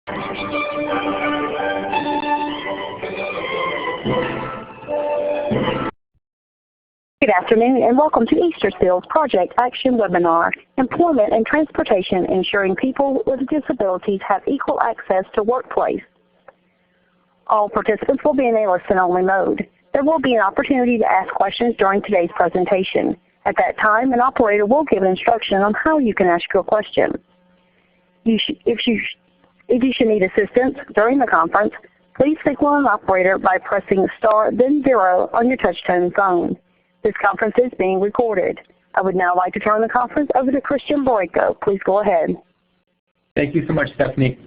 Good afternoon and welcome to Easter Seals Project Action Webinar, Employment and Transportation Ensuring People with Disabilities Have Equal Access to Workplace. All participants will be in a listen-only mode. There will be an opportunity to ask questions during today's presentation. At that time, an operator will give instruction on how you can ask your question. If you should need assistance during the conference, please signal an operator by pressing star then 0 on your touch-tone phone. This conference is being recorded. I would now like to turn the conference over to Christian Borrico. Please go ahead. Thank you so much, Stephanie.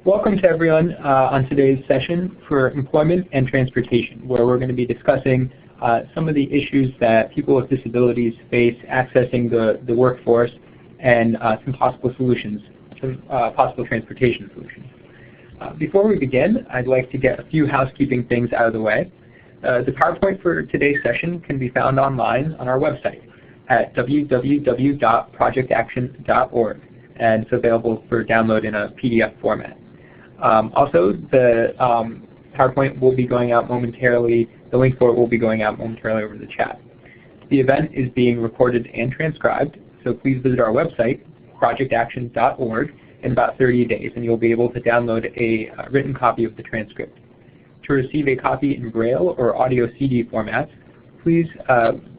Welcome to everyone on today's session for Employment and Transportation, where we're going to be discussing some of the issues that people with disabilities face accessing the workforce and some possible solutions, some possible transportation solutions. Before we begin, I'd like to get a few housekeeping things out of the way. The PowerPoint for today's session can be found online on our website at www.projectaction.org, and it's available for download in a PDF format. Also, the PowerPoint will be going out momentarily. The link for it will be going out momentarily over the chat. The event is being recorded and transcribed, so please visit our website, projectaction.org, in about 30 days, and you'll be able to download a written copy of the transcript. To receive a copy in Braille or audio CD formats, please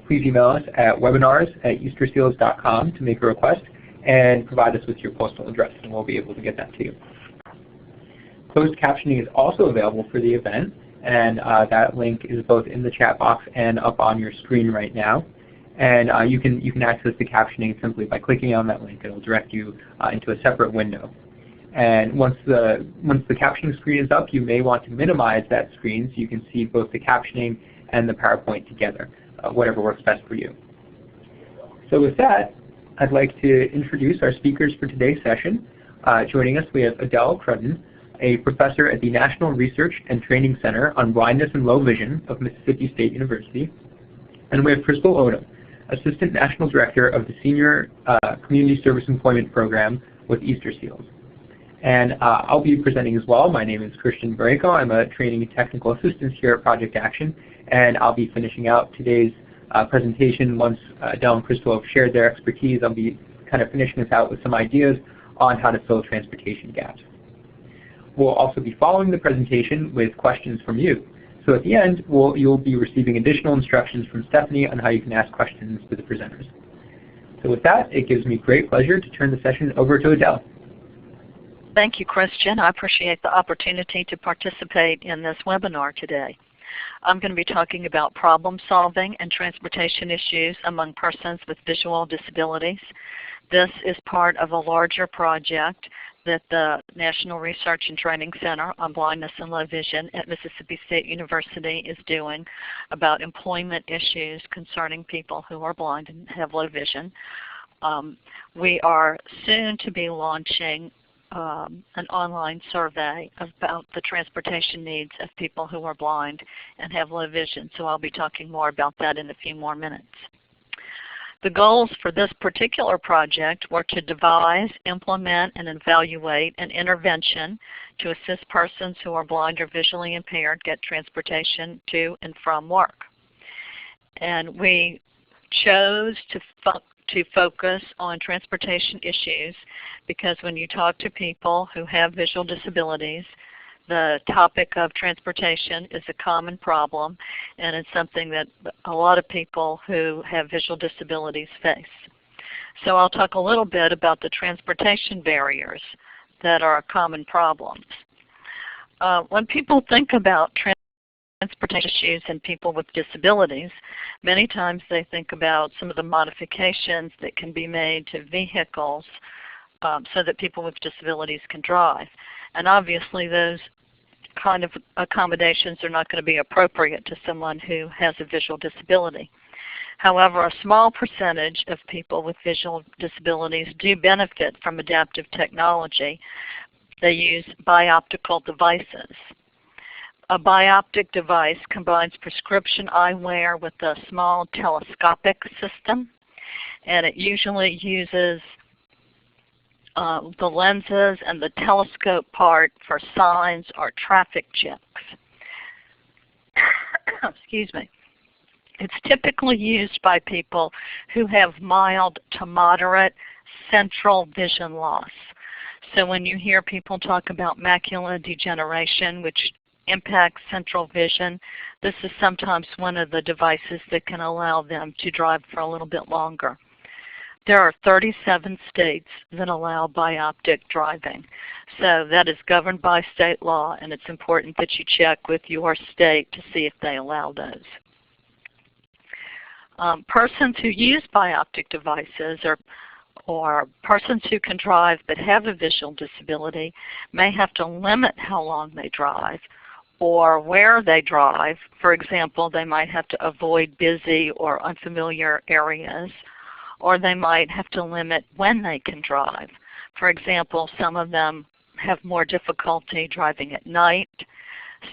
email us at webinars@easterseals.com to make a request and provide us with your postal address, and we'll be able to get that to you. Closed captioning is also available for the event, and that link is both in the chat box and up on your screen right now. And you can access the captioning simply by clicking on that link. It'll direct you into a separate window. And once the captioning screen is up, you may want to minimize that screen so you can see both the captioning and the PowerPoint together, whatever works best for you. So with that, I'd like to introduce our speakers for today's session. Joining us, we have Adele Crudden, a professor at the National Research and Training Center on Blindness and Low Vision of Mississippi State University. And we have Crystal Odom, Assistant National Director of the Senior Community Service Employment Program with Easter Seals. And I'll be presenting as well. My name is Christian Borrico. I'm a training and technical assistant here at Project Action, and I'll be finishing out today's presentation. Once Adele and Crystal have shared their expertise, I'll be kind of finishing this out with some ideas on how to fill transportation gaps. We'll also be following the presentation with questions from you. So at the end, you'll be receiving additional instructions from Stephanie on how you can ask questions to the presenters. So with that, it gives me great pleasure to turn the session over to Adele. Thank you, Christian. I appreciate the opportunity to participate in this webinar today. I'm going to be talking about problem solving and transportation issues among persons with visual disabilities. This is part of a larger project that the National Research and Training Center on Blindness and Low Vision at Mississippi State University is doing about employment issues concerning people who are blind and have low vision. We are soon to be launching an online survey about the transportation needs of people who are blind and have low vision, so I'll be talking more about that in a few more minutes. The goals for this particular project were to devise, implement, and evaluate an intervention to assist persons who are blind or visually impaired get transportation to and from work. And we chose to focus on transportation issues because when you talk to people who have visual disabilities, the topic of transportation is a common problem, and it's something that a lot of people who have visual disabilities face. So I'll talk a little bit about the transportation barriers that are common problems. When people think about transportation issues and people with disabilities, many times they think about some of the modifications that can be made to vehicles so that people with disabilities can drive. And obviously those kind of accommodations are not going to be appropriate to someone who has a visual disability. However, a small percentage of people with visual disabilities do benefit from adaptive technology. They use bioptical devices. A bioptic device combines prescription eyewear with a small telescopic system, and it usually uses the lenses and the telescope part for signs or traffic checks. Excuse me. It's typically used by people who have mild to moderate central vision loss. So when you hear people talk about macular degeneration, which impacts central vision, this is sometimes one of the devices that can allow them to drive for a little bit longer. There are 37 states that allow bioptic driving. So that is governed by state law, and it's important that you check with your state to see if they allow those. Persons who use bioptic devices or persons who can drive but have a visual disability may have to limit how long they drive or where they drive. For example, they might have to avoid busy or unfamiliar areas, or they might have to limit when they can drive. For example, some of them have more difficulty driving at night.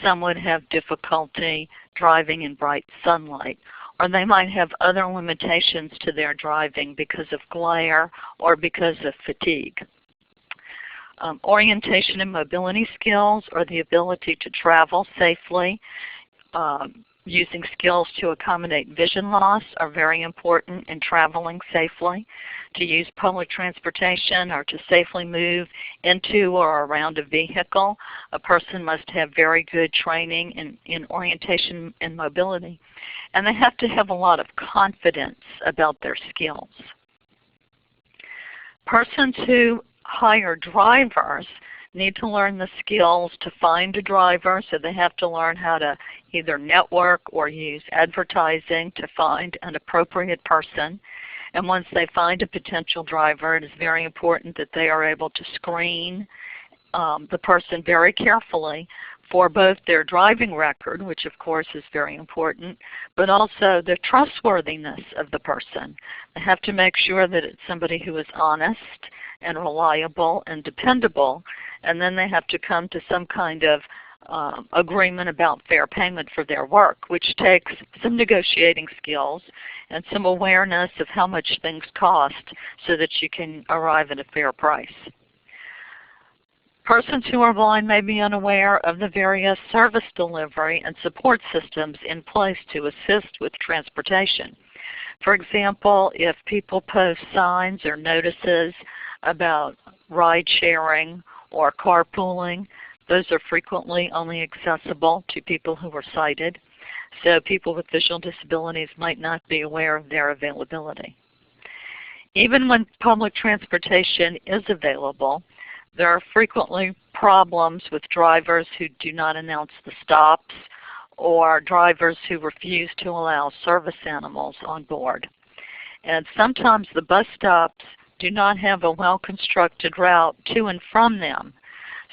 Some would have difficulty driving in bright sunlight. Or they might have other limitations to their driving because of glare or because of fatigue. Orientation and mobility skills, or the ability to travel safely using skills to accommodate vision loss, are very important in traveling safely. To use public transportation or to safely move into or around a vehicle, a person must have very good training in orientation and mobility. And they have to have a lot of confidence about their skills. Persons who hire drivers need to learn the skills to find a driver, so they have to learn how to either network or use advertising to find an appropriate person. And once they find a potential driver, it is very important that they are able to screen the person very carefully for both their driving record, which of course is very important, but also the trustworthiness of the person. They have to make sure that it's somebody who is honest and reliable and dependable, and then they have to come to some kind of agreement about fair payment for their work, which takes some negotiating skills and some awareness of how much things cost so that you can arrive at a fair price. Persons who are blind may be unaware of the various service delivery and support systems in place to assist with transportation. For example, if people post signs or notices about ride sharing or carpooling, those are frequently only accessible to people who are sighted. So people with visual disabilities might not be aware of their availability. Even when public transportation is available, there are frequently problems with drivers who do not announce the stops or drivers who refuse to allow service animals on board. And sometimes the bus stops do not have a well-constructed route to and from them.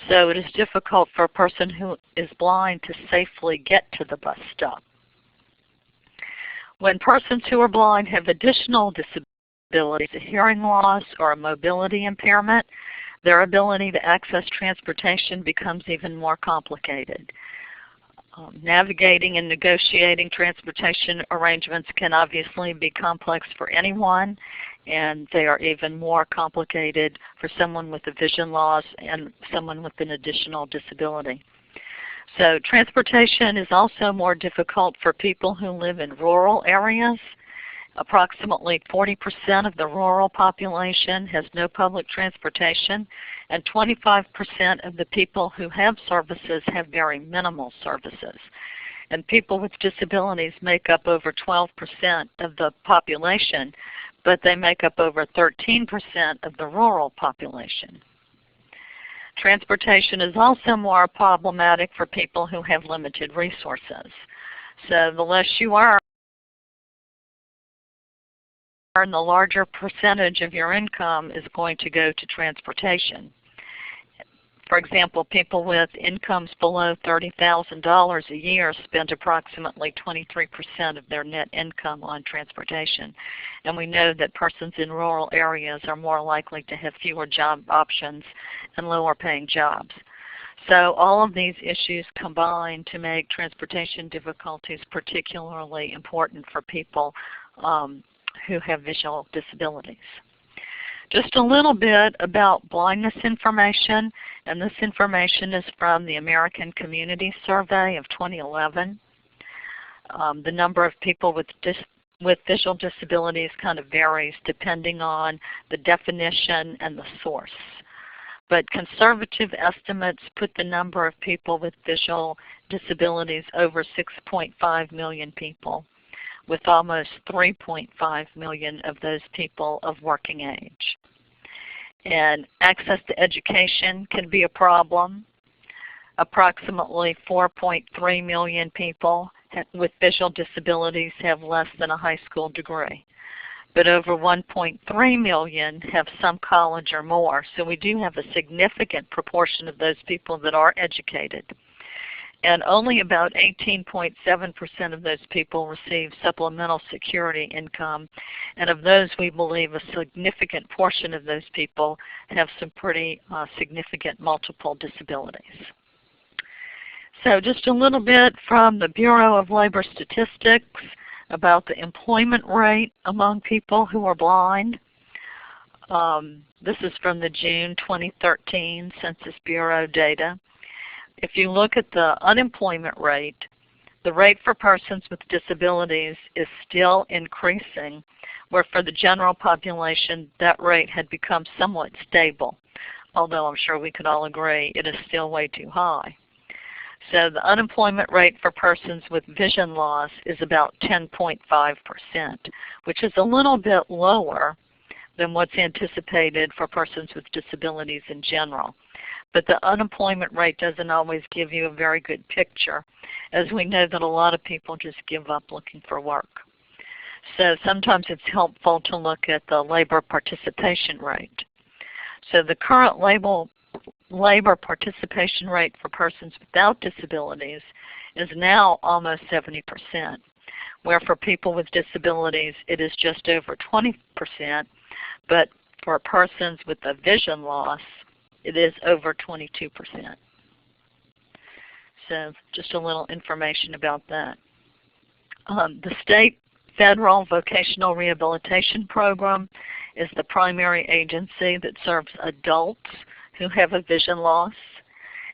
So it is difficult for a person who is blind to safely get to the bus stop. When persons who are blind have additional disabilities, a hearing loss or a mobility impairment, their ability to access transportation becomes even more complicated. Navigating and negotiating transportation arrangements can obviously be complex for anyone, and they are even more complicated for someone with a vision loss and someone with an additional disability. So transportation is also more difficult for people who live in rural areas. Approximately 40% of the rural population has no public transportation, and 25% of the people who have services have very minimal services. And people with disabilities make up over 12% of the population, but they make up over 13% of the rural population. Transportation is also more problematic for people who have limited resources. So the less you earn, the larger percentage of your income is going to go to transportation. For example, people with incomes below $30,000 a year spend approximately 23% of their net income on transportation. And we know that persons in rural areas are more likely to have fewer job options and lower paying jobs. So all of these issues combine to make transportation difficulties particularly important for people who have visual disabilities. Just a little bit about blindness information, and this information is from the American Community Survey of 2011. The number of people with visual disabilities kind of varies depending on the definition and the source. But conservative estimates put the number of people with visual disabilities over 6.5 million people, with almost 3.5 million of those people of working age. And access to education can be a problem. Approximately 4.3 million people with visual disabilities have less than a high school degree. But over 1.3 million have some college or more. So we do have a significant proportion of those people that are educated. And only about 18.7% of those people receive supplemental security income. And of those, we believe a significant portion of those people have some pretty significant multiple disabilities. So just a little bit from the Bureau of Labor Statistics about the employment rate among people who are blind. This is from the June 2013 Census Bureau data. If you look at the unemployment rate, the rate for persons with disabilities is still increasing, where for the general population that rate had become somewhat stable, although I'm sure we could all agree it is still way too high. So the unemployment rate for persons with vision loss is about 10.5%, which is a little bit lower than what's anticipated for persons with disabilities in general. But the unemployment rate doesn't always give you a very good picture, as we know that a lot of people just give up looking for work. So sometimes it's helpful to look at the labor participation rate. So the current labor participation rate for persons without disabilities is now almost 70%, where for people with disabilities it is just over 20%, but for persons with a vision loss it is over 22%. So just a little information about that. The state federal vocational rehabilitation program is the primary agency that serves adults who have a vision loss,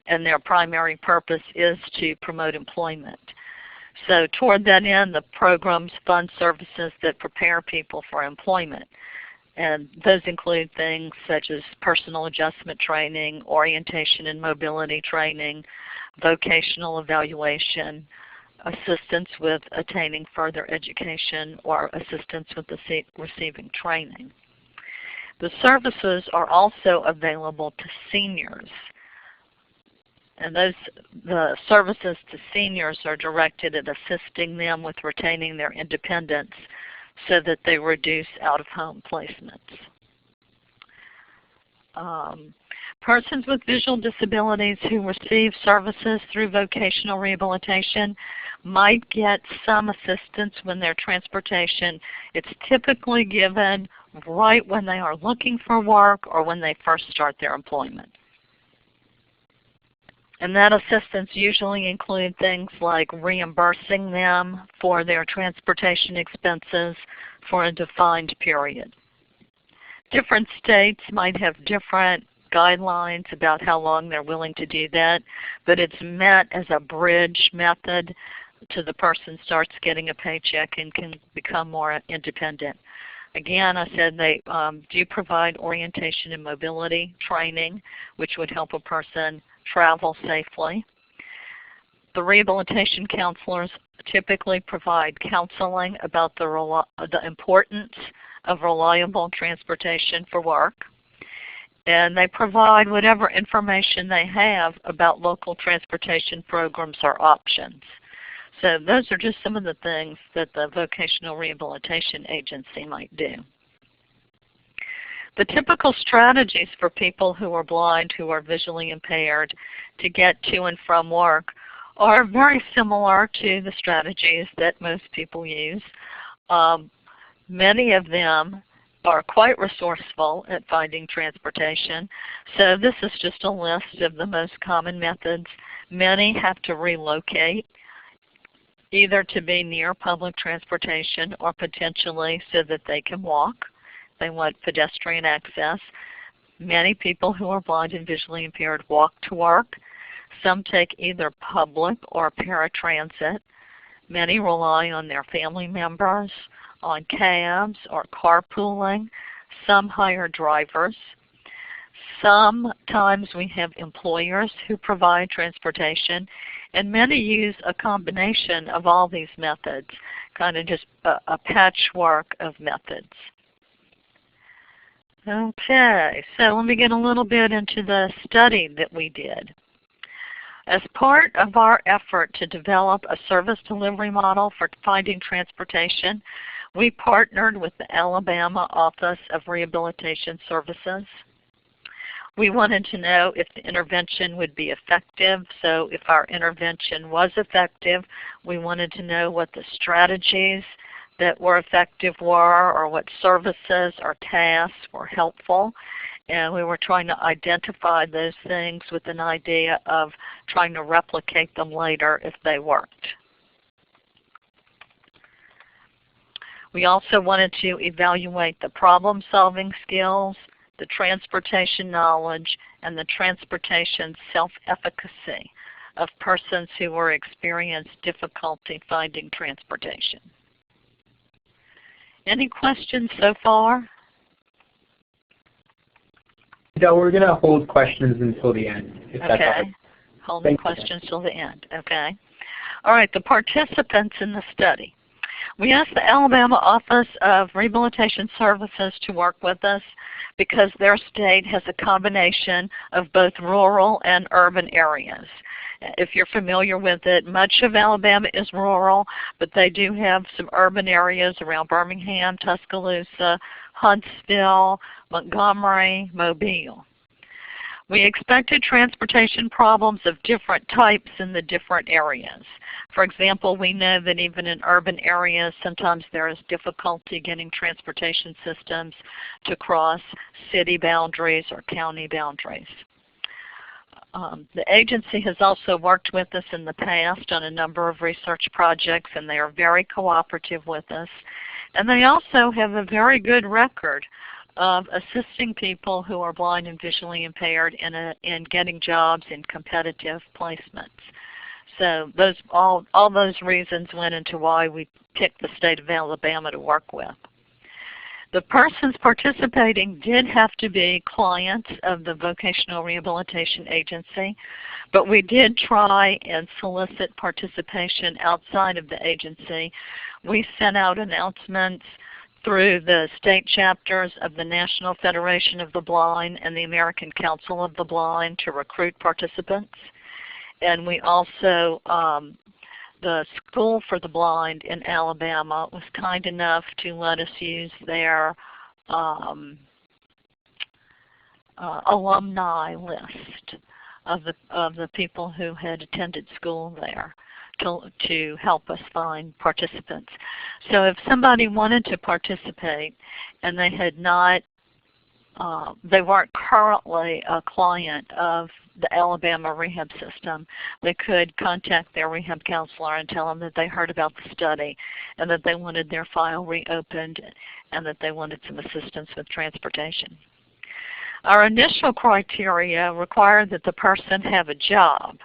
and their primary purpose is to promote employment. So toward that end, the programs fund services that prepare people for employment. And those include things such as personal adjustment training, orientation and mobility training, vocational evaluation, assistance with attaining further education, or assistance with receiving training. The services are also available to seniors. And the services to seniors are directed at assisting them with retaining their independence so that they reduce out-of-home placements. Persons with visual disabilities who receive services through vocational rehabilitation might get some assistance when their transportation. It's typically given right when they are looking for work or when they first start their employment. And that assistance usually includes things like reimbursing them for their transportation expenses for a defined period. Different states might have different guidelines about how long they're willing to do that, but it's meant as a bridge method till the person starts getting a paycheck and can become more independent. Again, I said they do provide orientation and mobility training, which would help a person travel safely. The rehabilitation counselors typically provide counseling about the importance of reliable transportation for work. And they provide whatever information they have about local transportation programs or options. So those are just some of the things that the Vocational Rehabilitation Agency might do. The typical strategies for people who are blind, who are visually impaired, to get to and from work are very similar to the strategies that most people use. Many of them are quite resourceful at finding transportation. So this is just a list of the most common methods. Many have to relocate, either to be near public transportation or potentially so that they can walk. they want pedestrian access. Many people who are blind and visually impaired walk to work. Some take either public or paratransit. Many rely on their family members, on cabs or carpooling. Some hire drivers. Sometimes we have employers who provide transportation, and many use a combination of all these methods, kind of just a patchwork of methods. Okay, so let me get a little bit into the study that we did. As part of our effort to develop a service delivery model for finding transportation, we partnered with the Alabama Office of Rehabilitation Services. We wanted to know if the intervention would be effective. So if our intervention was effective, we wanted to know what the strategies that were effective were, or what services or tasks were helpful. And we were trying to identify those things with an idea of trying to replicate them later if they worked. We also wanted to evaluate the problem-solving skills, the transportation knowledge, and the transportation self-efficacy of persons who were experiencing difficulty finding transportation. Any questions so far? So we're going to hold questions until the end, if that's all right. Okay. Holding questions till the end. Okay. All right, the participants in the study. We asked the Alabama Office of Rehabilitation Services to work with us because their state has a combination of both rural and urban areas. If you're familiar with it, much of Alabama is rural, but they do have some urban areas around Birmingham, Tuscaloosa, Huntsville, Montgomery, Mobile. We expected transportation problems of different types in the different areas. For example, we know that even in urban areas, sometimes there is difficulty getting transportation systems to cross city boundaries or county boundaries. The agency has also worked with us in the past on a number of research projects, and they are very cooperative with us. And they also have a very good record of assisting people who are blind and visually impaired in getting jobs in competitive placements. So all those reasons went into why we picked the state of Alabama to work with. The persons participating did have to be clients of the Vocational Rehabilitation Agency, but we did try and solicit participation outside of the agency. We sent out announcements through the state chapters of the National Federation of the Blind and the American Council of the Blind to recruit participants. And we also, the School for the Blind in Alabama was kind enough to let us use their alumni list of the people who had attended school there to help us find participants. So if somebody wanted to participate and they had not, they weren't currently a client of the Alabama rehab system, they could contact their rehab counselor and tell them that they heard about the study and that they wanted their file reopened and that they wanted some assistance with transportation. Our initial criteria required that the person have a job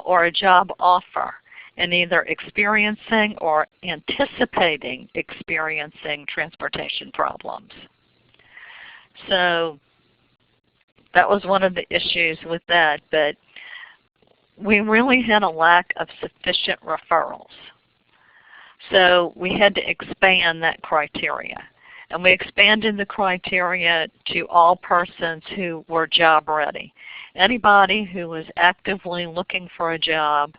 or a job offer and either experiencing or anticipating experiencing transportation problems. So that was one of the issues with that, but we really had a lack of sufficient referrals. So we had to expand that criteria. And we expanded the criteria to all persons who were job ready. Anybody who was actively looking for a job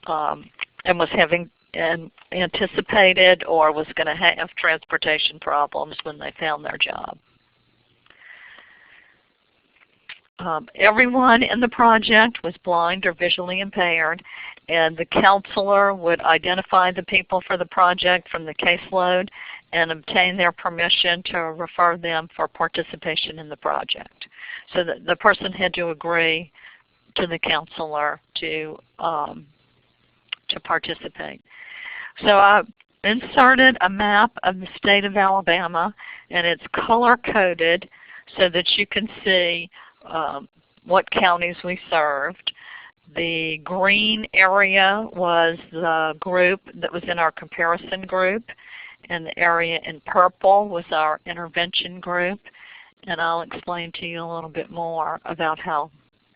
and was having anticipated or was going to have transportation problems when they found their job. Everyone in the project was blind or visually impaired, and the counselor would identify the people for the project from the caseload and obtain their permission to refer them for participation in the project. So the person had to agree to the counselor to participate. So inserted a map of the state of Alabama, and it's color-coded so that you can see what counties we served. The green area was the group that was in our comparison group, and the area in purple was our intervention group. And I'll explain to you a little bit more about how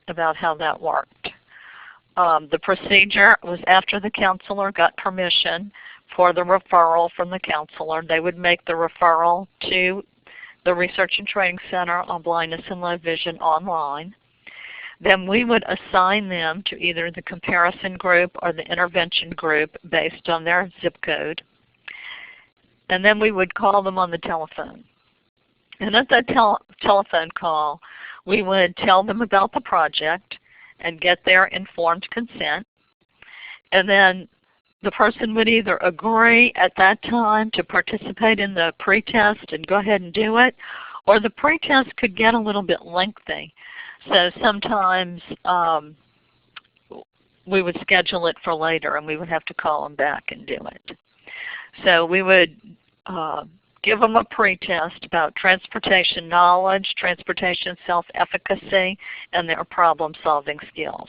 that worked. The procedure was after the counselor got permission for the referral from the counselor. They would make the referral to the Research and Training Center on Blindness and Low Vision online. Then we would assign them to either the comparison group or the intervention group based on their zip code. And then we would call them on the telephone. And at that telephone call, we would tell them about the project and get their informed consent. And then the person would either agree at that time to participate in the pretest and go ahead and do it, or the pretest could get a little bit lengthy. So sometimes we would schedule it for later and we would have to call them back and do it. So we would give them a pretest about transportation knowledge, transportation self-efficacy, and their problem-solving skills.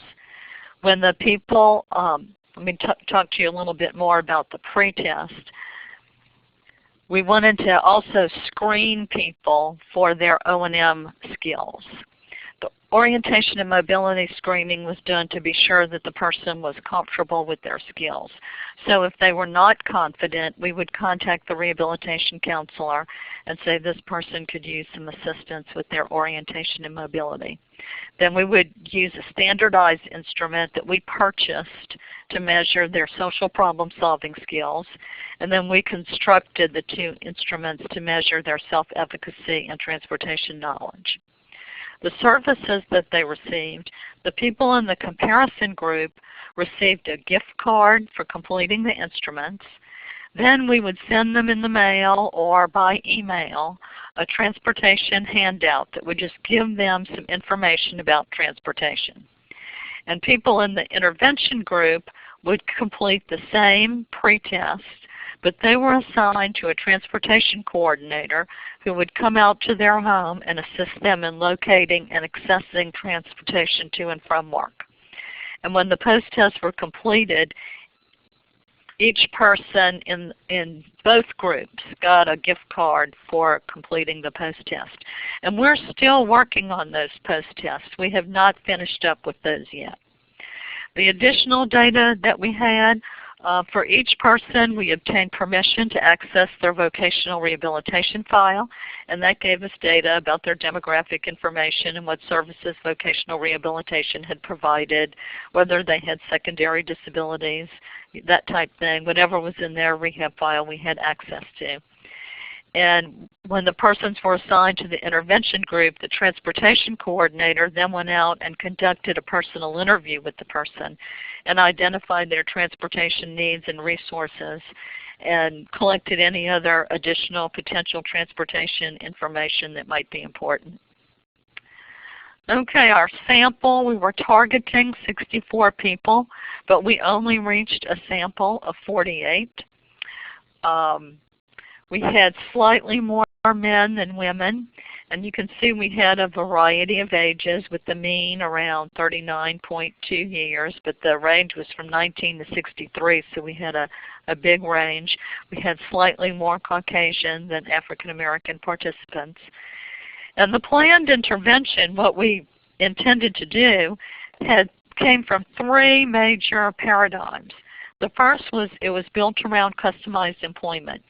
When the people, let me talk to you a little bit more about the pretest. We wanted to also screen people for their O&M skills. The orientation and mobility screening was done to be sure that the person was comfortable with their skills. So if they were not confident, we would contact the rehabilitation counselor and say this person could use some assistance with their orientation and mobility. Then we would use a standardized instrument that we purchased to measure their social problem-solving skills, and then we constructed the two instruments to measure their self-efficacy and transportation knowledge. The services that they received, the people in the comparison group received a gift card for completing the instruments. Then we would send them in the mail or by email a transportation handout that would just give them some information about transportation. And people in the intervention group would complete the same pretest, but they were assigned to a transportation coordinator who would come out to their home and assist them in locating and accessing transportation to and from work. And when the post-tests were completed, each person in both groups got a gift card for completing the post-test. And we're still working on those post-tests. We have not finished up with those yet. The additional data that we had, for each person, we obtained permission to access their vocational rehabilitation file, and that gave us data about their demographic information and what services vocational rehabilitation had provided, whether they had secondary disabilities, that type thing. Whatever was in their rehab file we had access to. And when the persons were assigned to the intervention group, the transportation coordinator then went out and conducted a personal interview with the person and identified their transportation needs and resources and collected any other additional potential transportation information that might be important. Okay, our sample, we were targeting 64 people, but we only reached a sample of 48. We had slightly more men than women, and you can see we had a variety of ages with the mean around 39.2 years, but the range was from 19 to 63, so we had a big range. We had slightly more Caucasian than African American participants. And the planned intervention, what we intended to do, came from three major paradigms. The first was it was built around customized employment.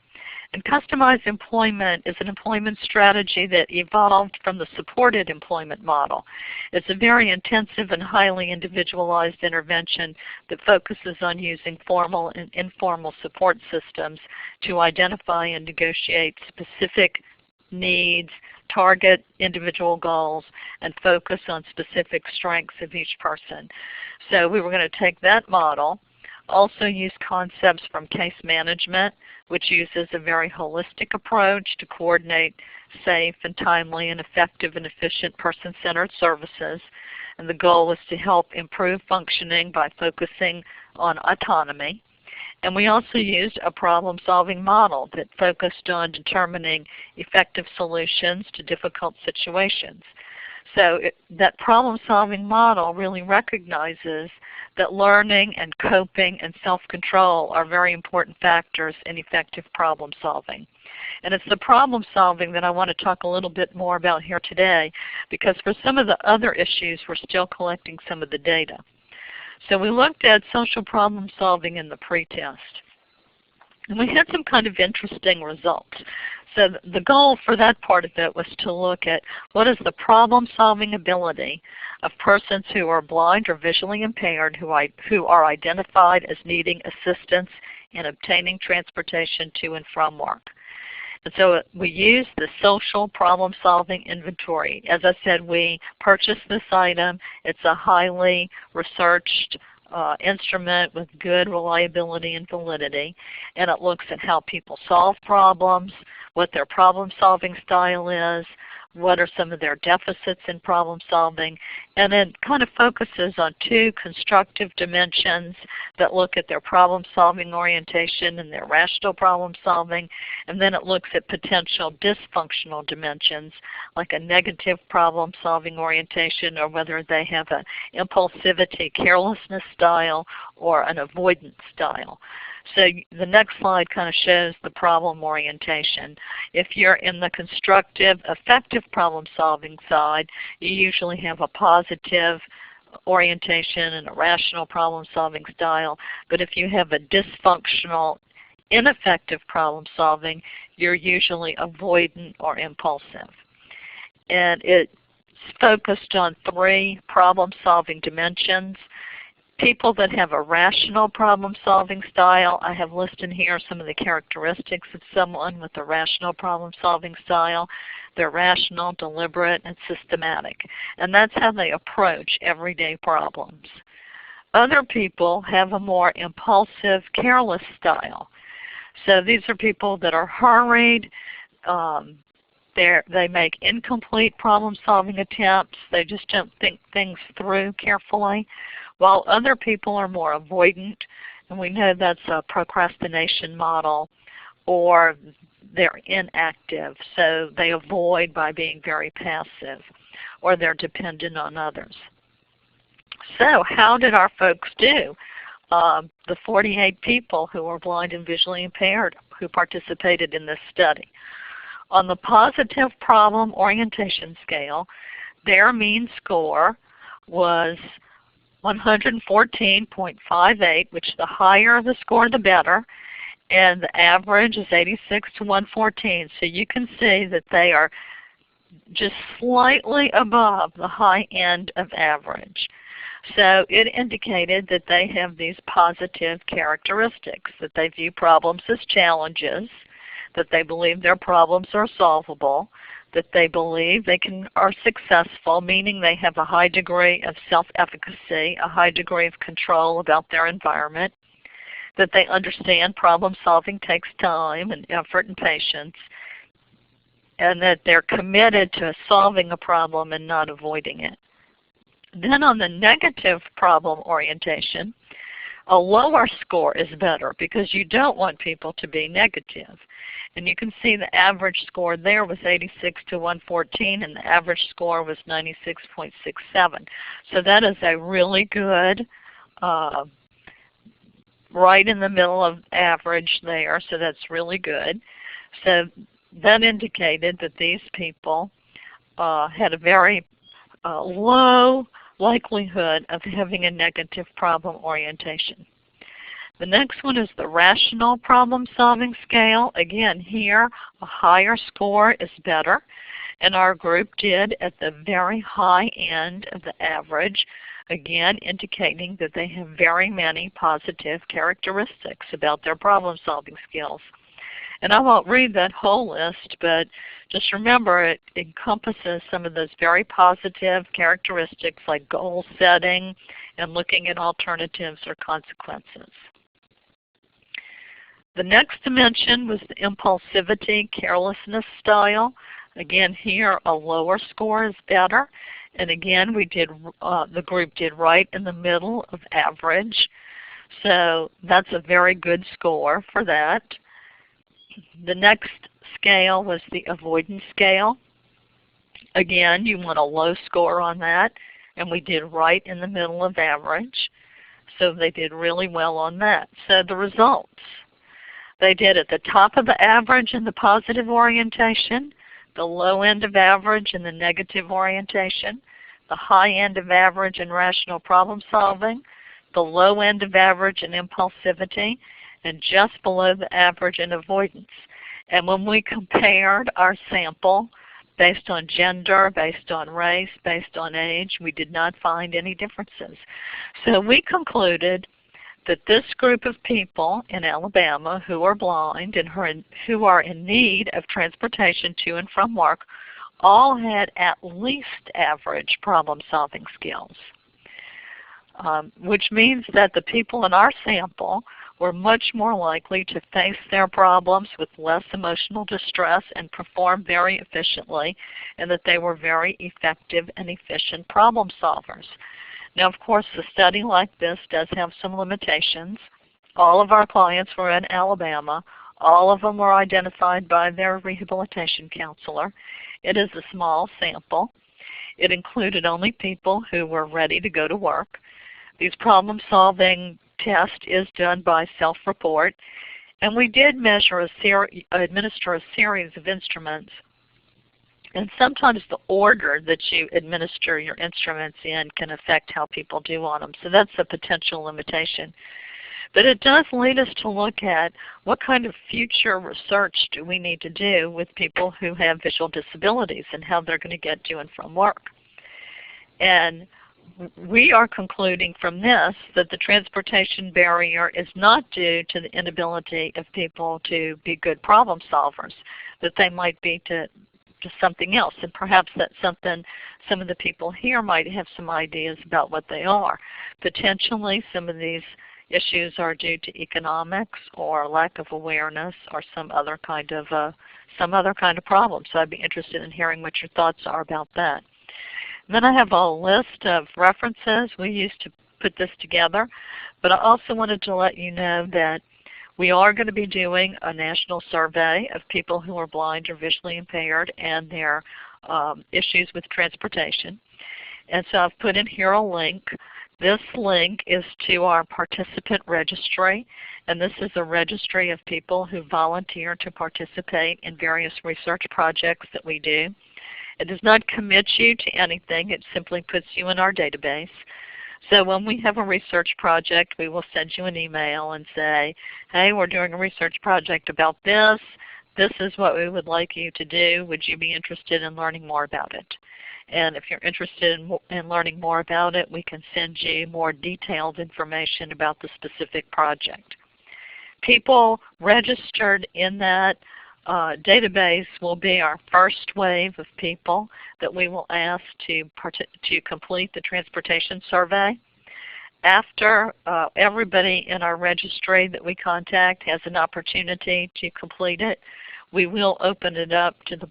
And customized employment is an employment strategy that evolved from the supported employment model. It's a very intensive and highly individualized intervention that focuses on using formal and informal support systems to identify and negotiate specific needs, target individual goals, and focus on specific strengths of each person. So we were going to take that model, also use concepts from case management, which uses a very holistic approach to coordinate safe and timely and effective and efficient person-centered services. And the goal was to help improve functioning by focusing on autonomy. And we also used a problem-solving model that focused on determining effective solutions to difficult situations. So that problem-solving model really recognizes that learning and coping and self-control are very important factors in effective problem-solving. And it's the problem-solving that I want to talk a little bit more about here today, because for some of the other issues we're still collecting some of the data. So we looked at social problem-solving in the pretest. And we had some kind of interesting results. So the goal for that part of it was to look at what is the problem-solving ability of persons who are blind or visually impaired who are identified as needing assistance in obtaining transportation to and from work. And so we used the social problem-solving inventory. As I said, we purchased this item. It's a highly researched instrument with good reliability and validity, and it looks at how people solve problems, what their problem-solving style is, what are some of their deficits in problem solving, and it kind of focuses on two constructive dimensions that look at their problem solving orientation and their rational problem solving, and then it looks at potential dysfunctional dimensions like a negative problem solving orientation, or whether they have an impulsivity, carelessness style, or an avoidance style. So the next slide kind of shows the problem orientation. If you're in the constructive, effective problem-solving side, you usually have a positive orientation and a rational problem-solving style. But if you have a dysfunctional, ineffective problem-solving, you're usually avoidant or impulsive. And it's focused on three problem-solving dimensions. People that have a rational problem-solving style, I have listed here some of the characteristics of someone with a rational problem-solving style. They're rational, deliberate, and systematic. And that's how they approach everyday problems. Other people have a more impulsive, careless style. So these are people that are hurried. They make incomplete problem-solving attempts. They just don't think things through carefully. While other people are more avoidant, and we know that's a procrastination model, or they're inactive, so they avoid by being very passive, or they're dependent on others. So how did our folks do? The 48 people who were blind and visually impaired who participated in this study. On the positive problem orientation scale, their mean score was 114.58, which the higher the score, the better, and the average is 86 to 114. So you can see that they are just slightly above the high end of average. So it indicated that they have these positive characteristics, that they view problems as challenges, that they believe their problems are solvable, that they believe they are successful, meaning they have a high degree of self-efficacy, a high degree of control about their environment, that they understand problem solving takes time and effort and patience, and that they're committed to solving a problem and not avoiding it. Then on the negative problem orientation, a lower score is better because you don't want people to be negative. And you can see the average score there was 86 to 114, and the average score was 96.67. So that is a really good, right in the middle of average there, so that's really good. So that indicated that these people had a very low likelihood of having a negative problem orientation. The next one is the rational problem-solving scale. Again, here a higher score is better, and our group did at the very high end of the average, again indicating that they have very many positive characteristics about their problem-solving skills. And I won't read that whole list, but just remember it encompasses some of those very positive characteristics like goal setting and looking at alternatives or consequences. The next dimension was the impulsivity, carelessness style. Again, here a lower score is better. And again, we did the group did right in the middle of average. So that's a very good score for that. The next scale was the avoidance scale. Again, you want a low score on that, and we did right in the middle of average. So they did really well on that. So the results, they did at the top of the average in the positive orientation, the low end of average in the negative orientation, the high end of average in rational problem solving, the low end of average in impulsivity, and just below the average in avoidance. And when we compared our sample based on gender, based on race, based on age, we did not find any differences. So we concluded that this group of people in Alabama who are blind and who are in need of transportation to and from work all had at least average problem-solving skills, which means that the people in our sample were much more likely to face their problems with less emotional distress and perform very efficiently, and that they were very effective and efficient problem solvers. Now, of course, a study like this does have some limitations. All of our clients were in Alabama. All of them were identified by their rehabilitation counselor. It is a small sample. It included only people who were ready to go to work. These problem-solving test is done by self-report, and we did administer a series of instruments. And sometimes the order that you administer your instruments in can affect how people do on them. So that's a potential limitation. But it does lead us to look at what kind of future research do we need to do with people who have visual disabilities and how they're going to get to and from work. And we are concluding from this that the transportation barrier is not due to the inability of people to be good problem solvers, that they might be to something else. And perhaps that's something some of the people here might have some ideas about what they are. Potentially some of these issues are due to economics or lack of awareness or some other kind of problem. So I'd be interested in hearing what your thoughts are about that. And then I have a list of references we used to put this together, but I also wanted to let you know that we are going to be doing a national survey of people who are blind or visually impaired and their issues with transportation. And so I've put in here a link. This link is to our participant registry, and this is a registry of people who volunteer to participate in various research projects that we do. It does not commit you to anything. It simply puts you in our database. So when we have a research project, we will send you an email and say, hey, we're doing a research project about this. This is what we would like you to do. Would you be interested in learning more about it? And if you're interested in learning more about it, we can send you more detailed information about the specific project. People registered in that database will be our first wave of people that we will ask to complete the transportation survey. After everybody in our registry that we contact has an opportunity to complete it, we will open it up to the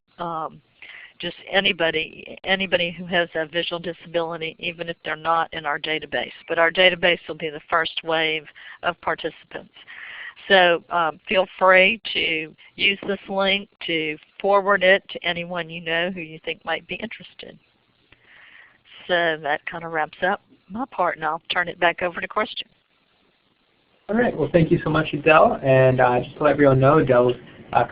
just anybody who has a visual disability, even if they're not in our database. But our database will be the first wave of participants. So feel free to use this link to forward it to anyone you know who you think might be interested. So that kind of wraps up my part, and I'll turn it back over to Christian. All right. Well, thank you so much, Adele. And just to let everyone know, Adele's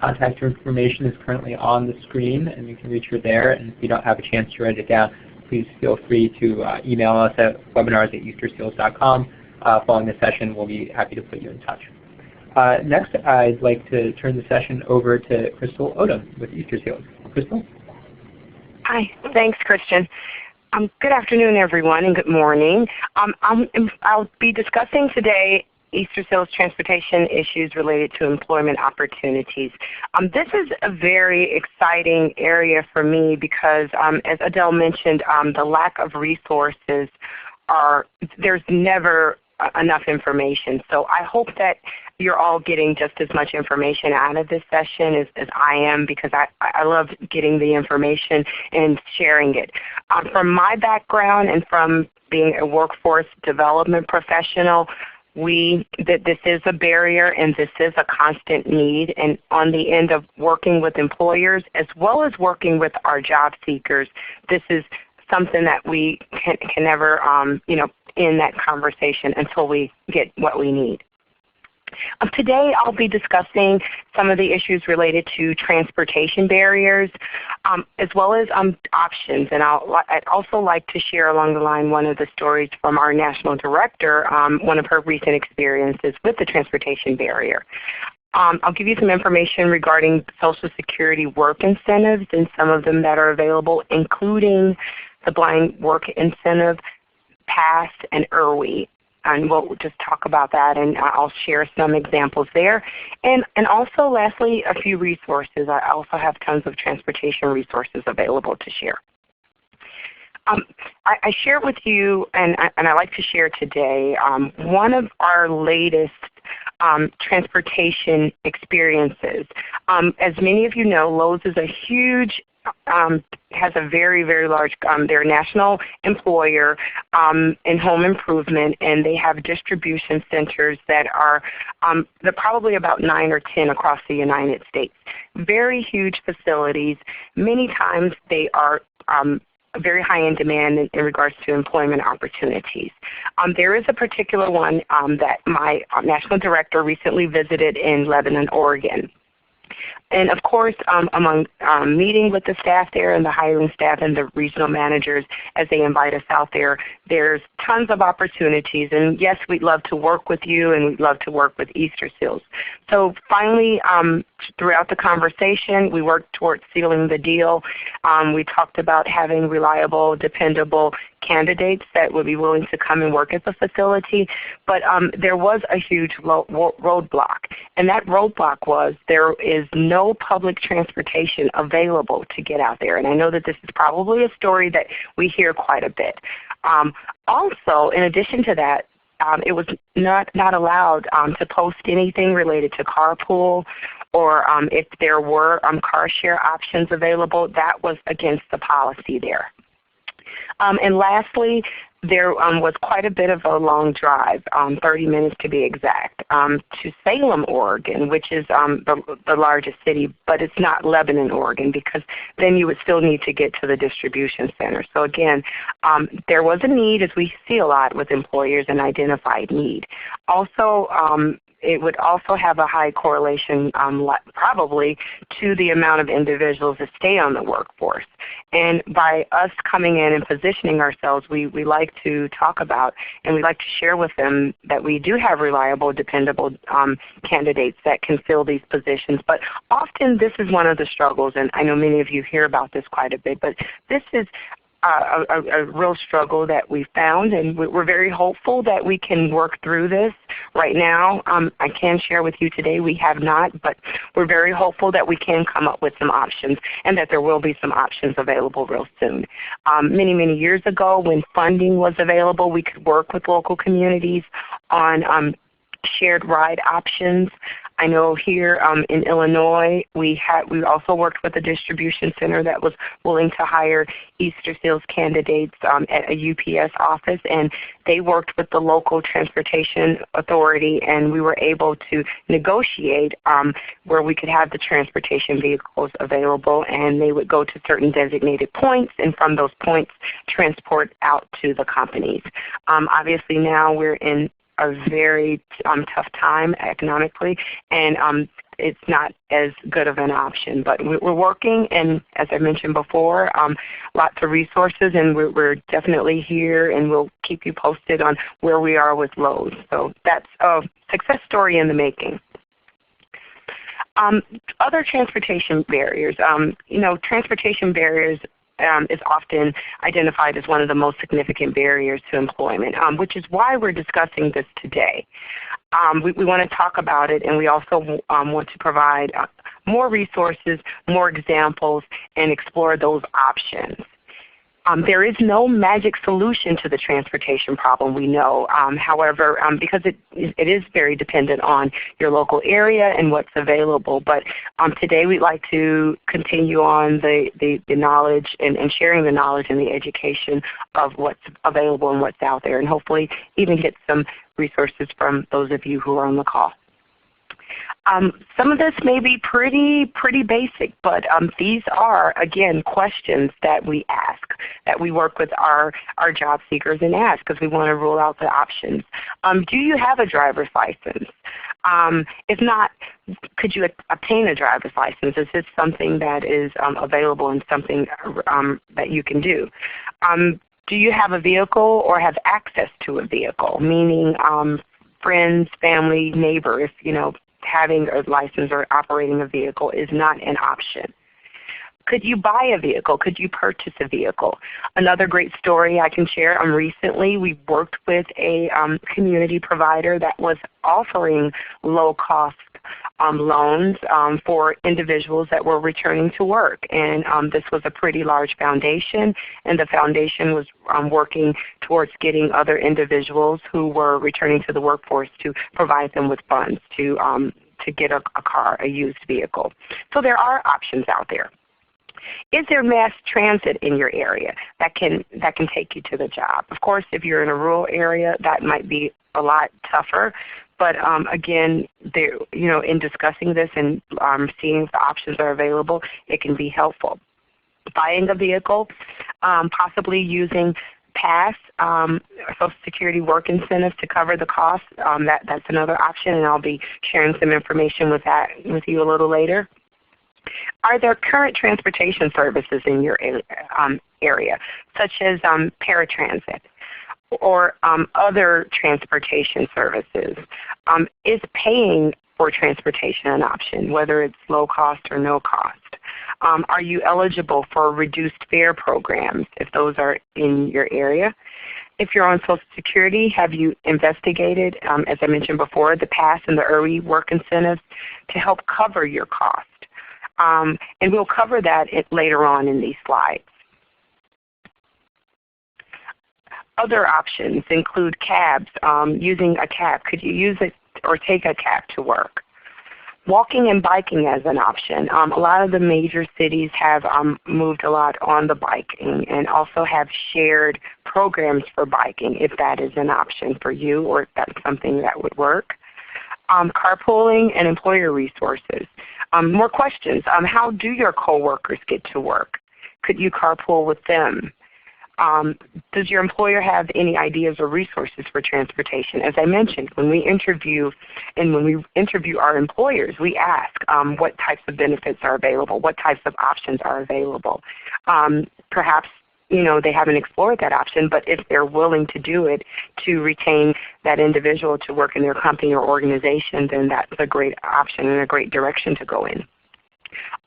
contact information is currently on the screen, and you can reach her there. And if you don't have a chance to write it down, please feel free to email us at webinars@easterseals.com. Following the session, we'll be happy to put you in touch. Next, I'd like to turn the session over to Crystal Odom with Easter Seals. Crystal? Hi. Thanks, Christian. Good afternoon, everyone, and good morning. I'll be discussing today Easter Seals transportation issues related to employment opportunities. This is a very exciting area for me because, as Adele mentioned, the lack of resources there's never enough information. So I hope that you're all getting just as much information out of this session as I am, because I love getting the information and sharing it. From my background and from being a workforce development professional, that this is a barrier and this is a constant need, and on the end of working with employers as well as working with our job seekers, this is something that we can never end that conversation until we get what we need. Today I'll be discussing some of the issues related to transportation barriers as well as options. And I'd also like to share along the line one of the stories from our national director, one of her recent experiences with the transportation barrier. I'll give you some information regarding Social Security work incentives and some of them that are available, including the Blind Work Incentive, PASS, and IRWI. And we'll just talk about that, and I'll share some examples there. And also, lastly, a few resources. I also have tons of transportation resources available to share. I share with you, and I like to share today, one of our latest transportation experiences. As many of you know, Lowe's is a huge has a very, very large, they're a national employer in home improvement, and they have distribution centers that are they're probably about 9 or 10 across the United States. Very huge facilities. Many times they are very high in demand in regards to employment opportunities. There is a particular one that my national director recently visited in Lebanon, Oregon. And of course, among meeting with the staff there and the hiring staff and the regional managers as they invite us out there, there's tons of opportunities. And yes, we'd love to work with you, and we'd love to work with Easter Seals. So finally, throughout the conversation, we worked towards sealing the deal. We talked about having reliable, dependable candidates that would be willing to come and work at the facility. But there was a huge roadblock. And that roadblock was there is no public transportation available to get out there. And I know that this is probably a story that we hear quite a bit. Also, in addition to that, it was not allowed to post anything related to carpool, or if there were car share options available, that was against the policy there. And lastly, there was quite a bit of a long drive, 30 minutes to be exact, to Salem, Oregon, which is the largest city, but it's not Lebanon, Oregon, because then you would still need to get to the distribution center. So again, there was a need, as we see a lot with employers, an identified need. Also, it would also have a high correlation probably to the amount of individuals that stay on the workforce. And by us coming in and positioning ourselves, we like to talk about and we like to share with them that we do have reliable, dependable candidates that can fill these positions. But often this is one of the struggles, and I know many of you hear about this quite a bit, but this is a real struggle that we found, and we're very hopeful that we can work through this right now. I can share with you today we have not, but we're very hopeful that we can come up with some options and that there will be some options available real soon. Many, many years ago when funding was available, we could work with local communities on shared ride options. I know here in Illinois, we also worked with a distribution center that was willing to hire Easter Seals candidates at a UPS office, and they worked with the local transportation authority, and we were able to negotiate where we could have the transportation vehicles available, and they would go to certain designated points, and from those points transport out to the companies. Obviously now we're in a very tough time economically, and it's not as good of an option. But we're working, and as I mentioned before, lots of resources, and we're definitely here, and we'll keep you posted on where we are with Lowe's. So that's a success story in the making. Other transportation barriers. Transportation barriers is often identified as one of the most significant barriers to employment, which is why we're discussing this today. We want to talk about it, and we also want to provide more resources, more examples, and explore those options. There is no magic solution to the transportation problem, we know. However, because it is very dependent on your local area and what's available. But today we'd like to continue on the knowledge and sharing the knowledge and the education of what's available and what's out there, and hopefully even get some resources from those of you who are on the call. Some of this may be pretty basic, but these are, again, questions that we ask, that we work with our job seekers and ask because we want to rule out the options. Do you have a driver's license? If not, could you obtain a driver's license? Is this something that is available and something that you can do? Do you have a vehicle or have access to a vehicle, meaning friends, family, neighbors, having a license or operating a vehicle is not an option. Could you buy a vehicle? Could you purchase a vehicle? Another great story I can share, recently we worked with a community provider that was offering low-cost loans for individuals that were returning to work. And this was a pretty large foundation, and the foundation was working towards getting other individuals who were returning to the workforce to provide them with funds to get a car, a used vehicle. So there are options out there. Is there mass transit in your area that can take you to the job? Of course, if you're in a rural area, that might be a lot tougher. But again, in discussing this and seeing if the options are available, it can be helpful. Buying a vehicle, possibly using PASS, Social Security work incentives to cover the cost. That's another option, and I'll be sharing some information with you a little later. Are there current transportation services in your area, such as paratransit or other transportation services? Is paying for transportation an option, whether it's low cost or no cost? Are you eligible for reduced fare programs if those are in your area? If you're on Social Security, have you investigated, as I mentioned before, the PASS and the early work incentives to help cover your cost? And we'll cover that later on in these slides. Other options include cabs, using a cab. Could you use it or take a cab to work? Walking and biking as an option. A lot of the major cities have moved a lot on the biking and also have shared programs for biking if that is an option for you or if that's something that would work. Carpooling and employer resources. More questions. How do your coworkers get to work? Could you carpool with them? Does your employer have any ideas or resources for transportation? As I mentioned, when we interview our employers, we ask what types of benefits are available, what types of options are available. Perhaps they haven't explored that option, but if they're willing to do it to retain that individual to work in their company or organization, then that's a great option and a great direction to go in.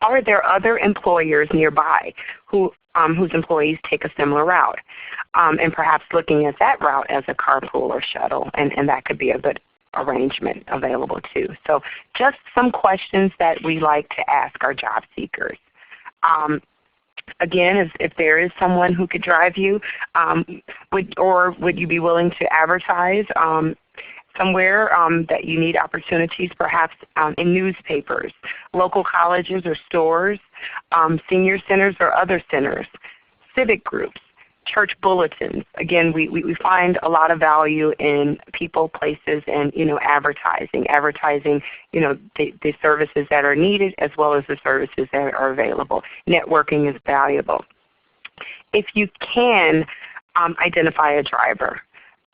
Are there other employers nearby whose employees take a similar route? And perhaps looking at that route as a carpool or shuttle, and that could be a good arrangement available too. So just some questions that we like to ask our job seekers. Again, if there is someone who could drive you, would you be willing to advertise somewhere that you need opportunities, perhaps in newspapers, local colleges or stores, senior centers or other centers, civic groups, church bulletins? Again, we find a lot of value in people, places, and advertising the services that are needed as well as the services that are available. Networking is valuable. If you can identify a driver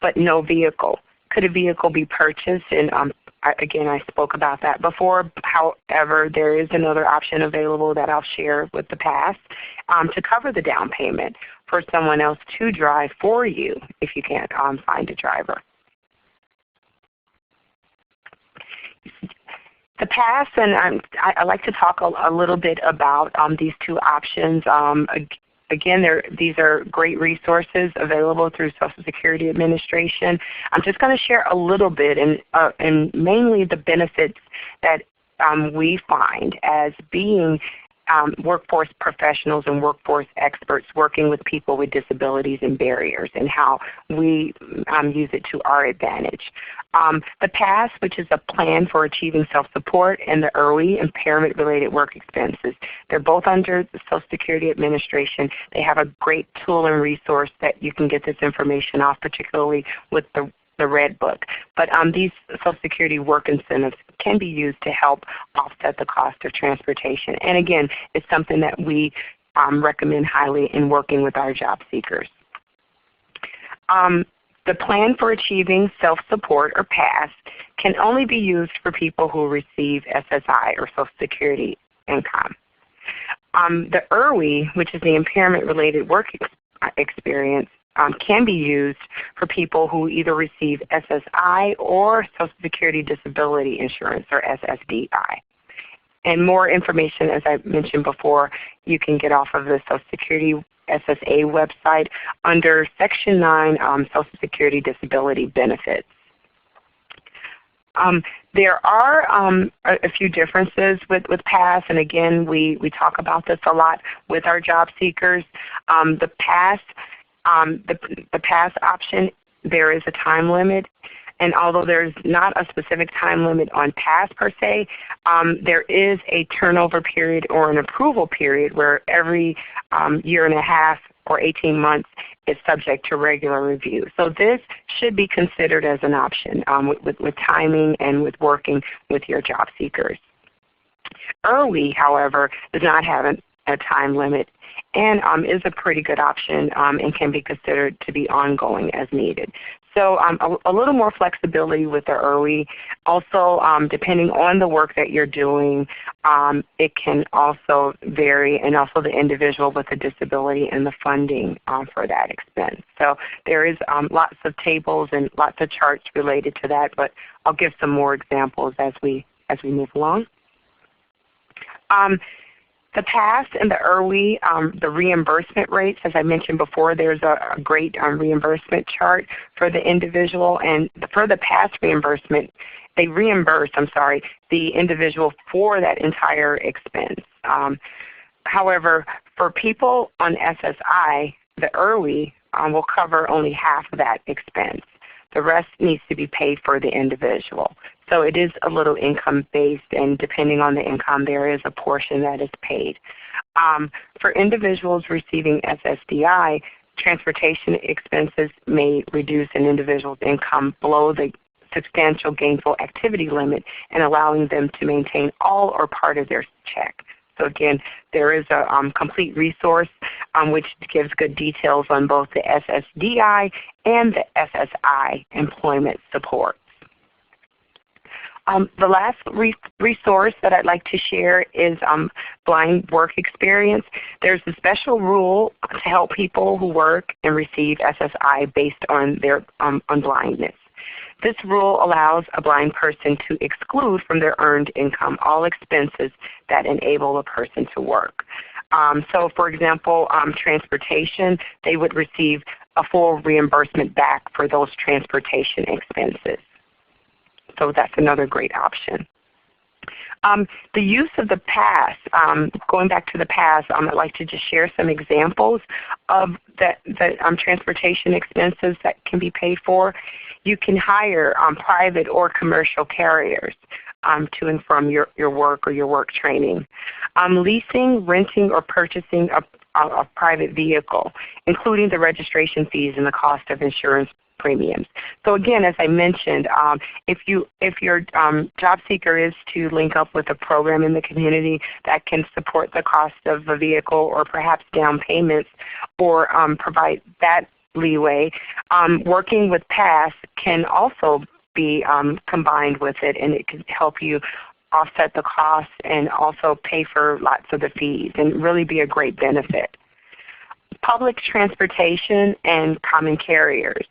but no vehicle, could a vehicle be purchased? And again, I spoke about that before. However, there is another option available that I'll share with the PASS to cover the down payment for someone else to drive for you if you can't find a driver. The PASS, and I like to talk a little bit about these two options. Again, these are great resources available through Social Security Administration. I'm just going to share a little bit and mainly the benefits that we find as being workforce professionals and workforce experts working with people with disabilities and barriers, and how we use it to our advantage. The PASS, which is a plan for achieving self-support, and the IRWI, impairment-related work expenses. They're both under the Social Security Administration. They have a great tool and resource that you can get this information off, particularly with the Red Book. But these Social Security work incentives can be used to help offset the cost of transportation. And again, it's something that we recommend highly in working with our job seekers. The Plan for Achieving Self-Support, or PASS, can only be used for people who receive SSI, or Social Security income. The IRWI, which is the impairment-related work experience, can be used for people who either receive SSI or Social Security Disability Insurance, or SSDI. And more information, as I mentioned before, you can get off of the Social Security SSA website under Section 9, Social Security Disability Benefits. There are a few differences with PASS, and again, we talk about this a lot with our job seekers. The PASS option, there is a time limit. And although there's not a specific time limit on PASS per se, there is a turnover period or an approval period where every year and a half or 18 months is subject to regular review. So this should be considered as an option with timing and with working with your job seekers. IRWI, however, does not have a time limit and is a pretty good option and can be considered to be ongoing as needed. So a little more flexibility with the IRWI. Also, depending on the work that you're doing, it can also vary, and also the individual with a disability and the funding for that expense. So there is lots of tables and lots of charts related to that, but I'll give some more examples as we move along. The PASS and the IRWI, the reimbursement rates, as I mentioned before, there's a great reimbursement chart for the individual. And for the PASS reimbursement, they reimburse, the individual for that entire expense. However, for people on SSI, the IRWI will cover only half of that expense. The rest needs to be paid for the individual. So it is a little income-based, and depending on the income, there is a portion that is paid. For individuals receiving SSDI, transportation expenses may reduce an individual's income below the substantial gainful activity limit and allowing them to maintain all or part of their check. So again, there is a complete resource which gives good details on both the SSDI and the SSI employment supports. The last resource that I'd like to share is blind work experience. There's a special rule to help people who work and receive SSI based on their on blindness. This rule allows a blind person to exclude from their earned income all expenses that enable a person to work. So for example, transportation, they would receive a full reimbursement back for those transportation expenses. So that's another great option. The use of the PASS, going back to the PASS, I'd like to just share some examples of the transportation expenses that can be paid for. You can hire private or commercial carriers to and from your work or your work training. Leasing, renting, or purchasing a private vehicle, including the registration fees and the cost of insurance premiums. So again, as I mentioned, if your job seeker is to link up with a program in the community that can support the cost of a vehicle or perhaps down payments or provide that leeway, working with PASS can also be combined with it, and it can help you offset the costs and also pay for lots of the fees and really be a great benefit. Public transportation and common carriers.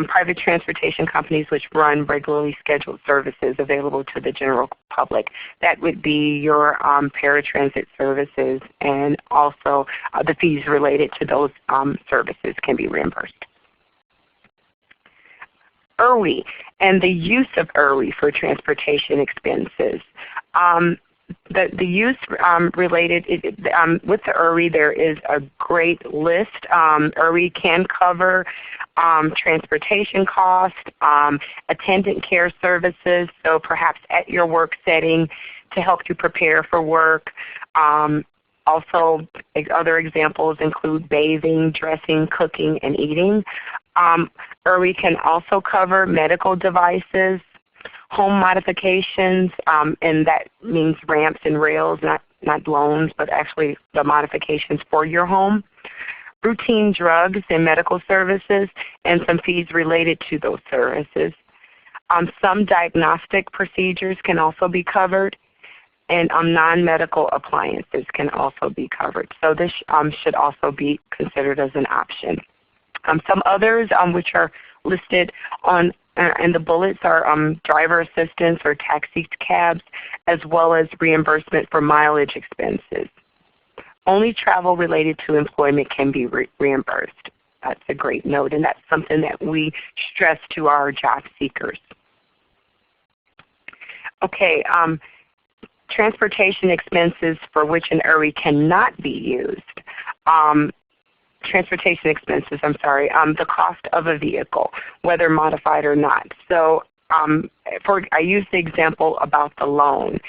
Private transportation companies which run regularly scheduled services available to the general public. That would be your paratransit services, and also the fees related to those services can be reimbursed. IRWI and the use of IRWI for transportation expenses. the use related, with the IRWI there is a great list. IRWI can cover transportation costs, attendant care services, so perhaps at your work setting to help you prepare for work. Also, other examples include bathing, dressing, cooking, and eating. IRWI can also cover medical devices, home modifications, and that means ramps and rails, not loans, but actually the modifications for your home. Routine drugs and medical services, and some fees related to those services. Some diagnostic procedures can also be covered, and non-medical appliances can also be covered. So this should also be considered as an option. Some others which are listed on and the bullets are driver assistance or taxi cabs, as well as reimbursement for mileage expenses. Only travel related to employment can be reimbursed. That's a great note, and that's something that we stress to our job seekers. Okay, transportation expenses for which an IRWI cannot be used. Transportation expenses, the cost of a vehicle, whether modified or not. So I use the example about the loan.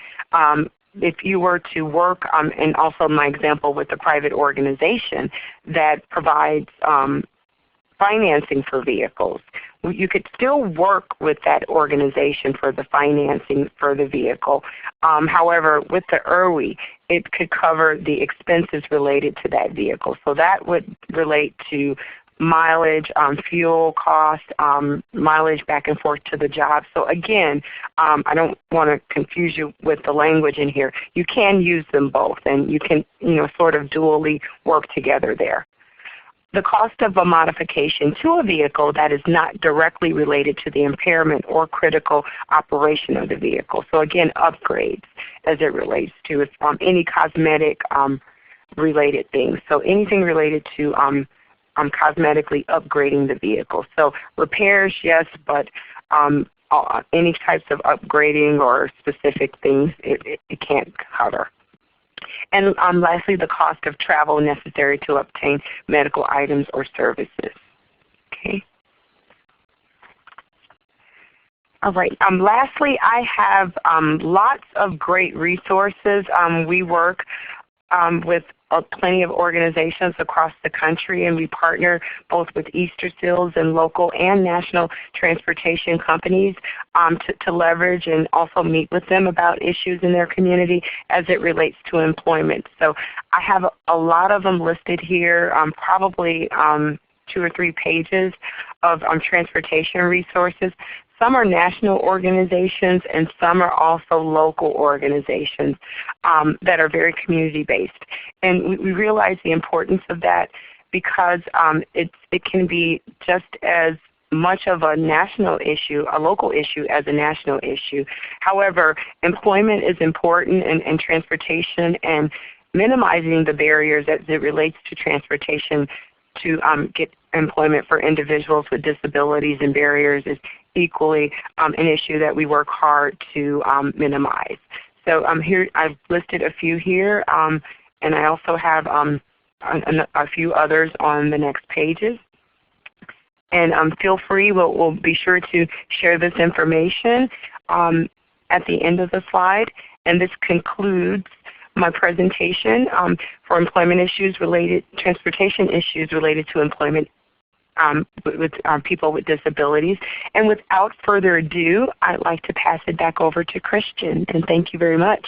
If you were to work, and also my example with the private organization that provides financing for vehicles, you could still work with that organization for the financing for the vehicle. However, with the IRWI, it could cover the expenses related to that vehicle. So that would relate to mileage, fuel cost, mileage back and forth to the job. So again, I don't want to confuse you with the language in here. You can use them both, and you can sort of dually work together there. The cost of a modification to a vehicle that is not directly related to the impairment or critical operation of the vehicle. So again, upgrades as it relates to any cosmetic related things. So anything related to cosmetically upgrading the vehicle. So repairs, yes, but any types of upgrading or specific things it can't cover. And lastly, the cost of travel necessary to obtain medical items or services. Okay. All right. Lastly, I have lots of great resources. We work with plenty of organizations across the country, and we partner both with Easter Seals and local and national transportation companies to leverage and also meet with them about issues in their community as it relates to employment. So I have a lot of them listed here, probably 2 or 3 pages of transportation resources. Some are national organizations, and some are also local organizations that are very community-based. And we realize the importance of that because it can be just as much of a national issue, a local issue, as a national issue. However, employment is important, and transportation and minimizing the barriers as it relates to transportation to get employment for individuals with disabilities and barriers is equally an issue that we work hard to minimize. So here I've listed a few here, and I also have a few others on the next pages. And feel free, we'll be sure to share this information at the end of the slide. And this concludes my presentation for employment issues related, transportation issues related to employment with people with disabilities. And without further ado, I'd like to pass it back over to Christian, and thank you very much.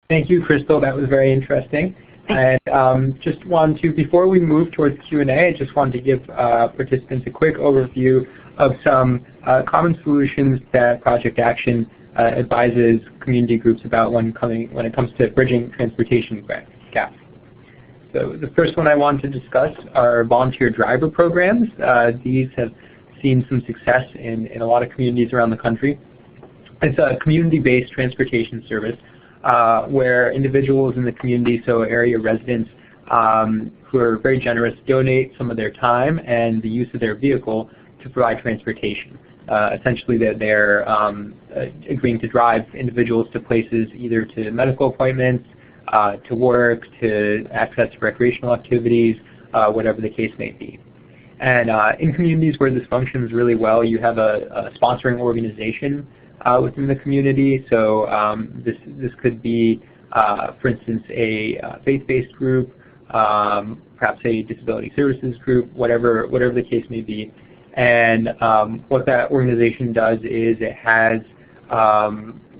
Thank you, Crystal. That was very interesting. And just want to, before we move towards Q&A, I just wanted to give participants a quick overview of some common solutions that Project Action advises community groups about when it comes to bridging transportation gaps. So the first one I want to discuss are volunteer driver programs. These have seen some success in a lot of communities around the country. It's a community-based transportation service where individuals in the community, so area residents who are very generous, donate some of their time and the use of their vehicle to provide transportation. essentially that they're agreeing to drive individuals to places either to medical appointments, to work, to access recreational activities, whatever the case may be. And in communities where this functions really well, you have a sponsoring organization within the community. So this could be, for instance, a faith-based group, perhaps a disability services group, whatever the case may be. And what that organization does is it has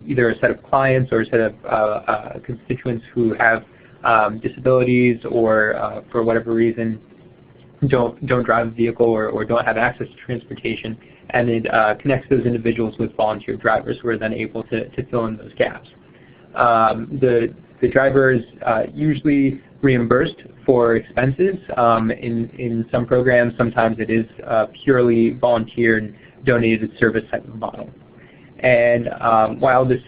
either a set of clients or a set of constituents who have disabilities or for whatever reason don't drive a vehicle or don't have access to transportation, and it connects those individuals with volunteer drivers who are then able to fill in those gaps. The driver is usually reimbursed for expenses. In some programs, sometimes it is purely volunteer and donated service type of model. And while this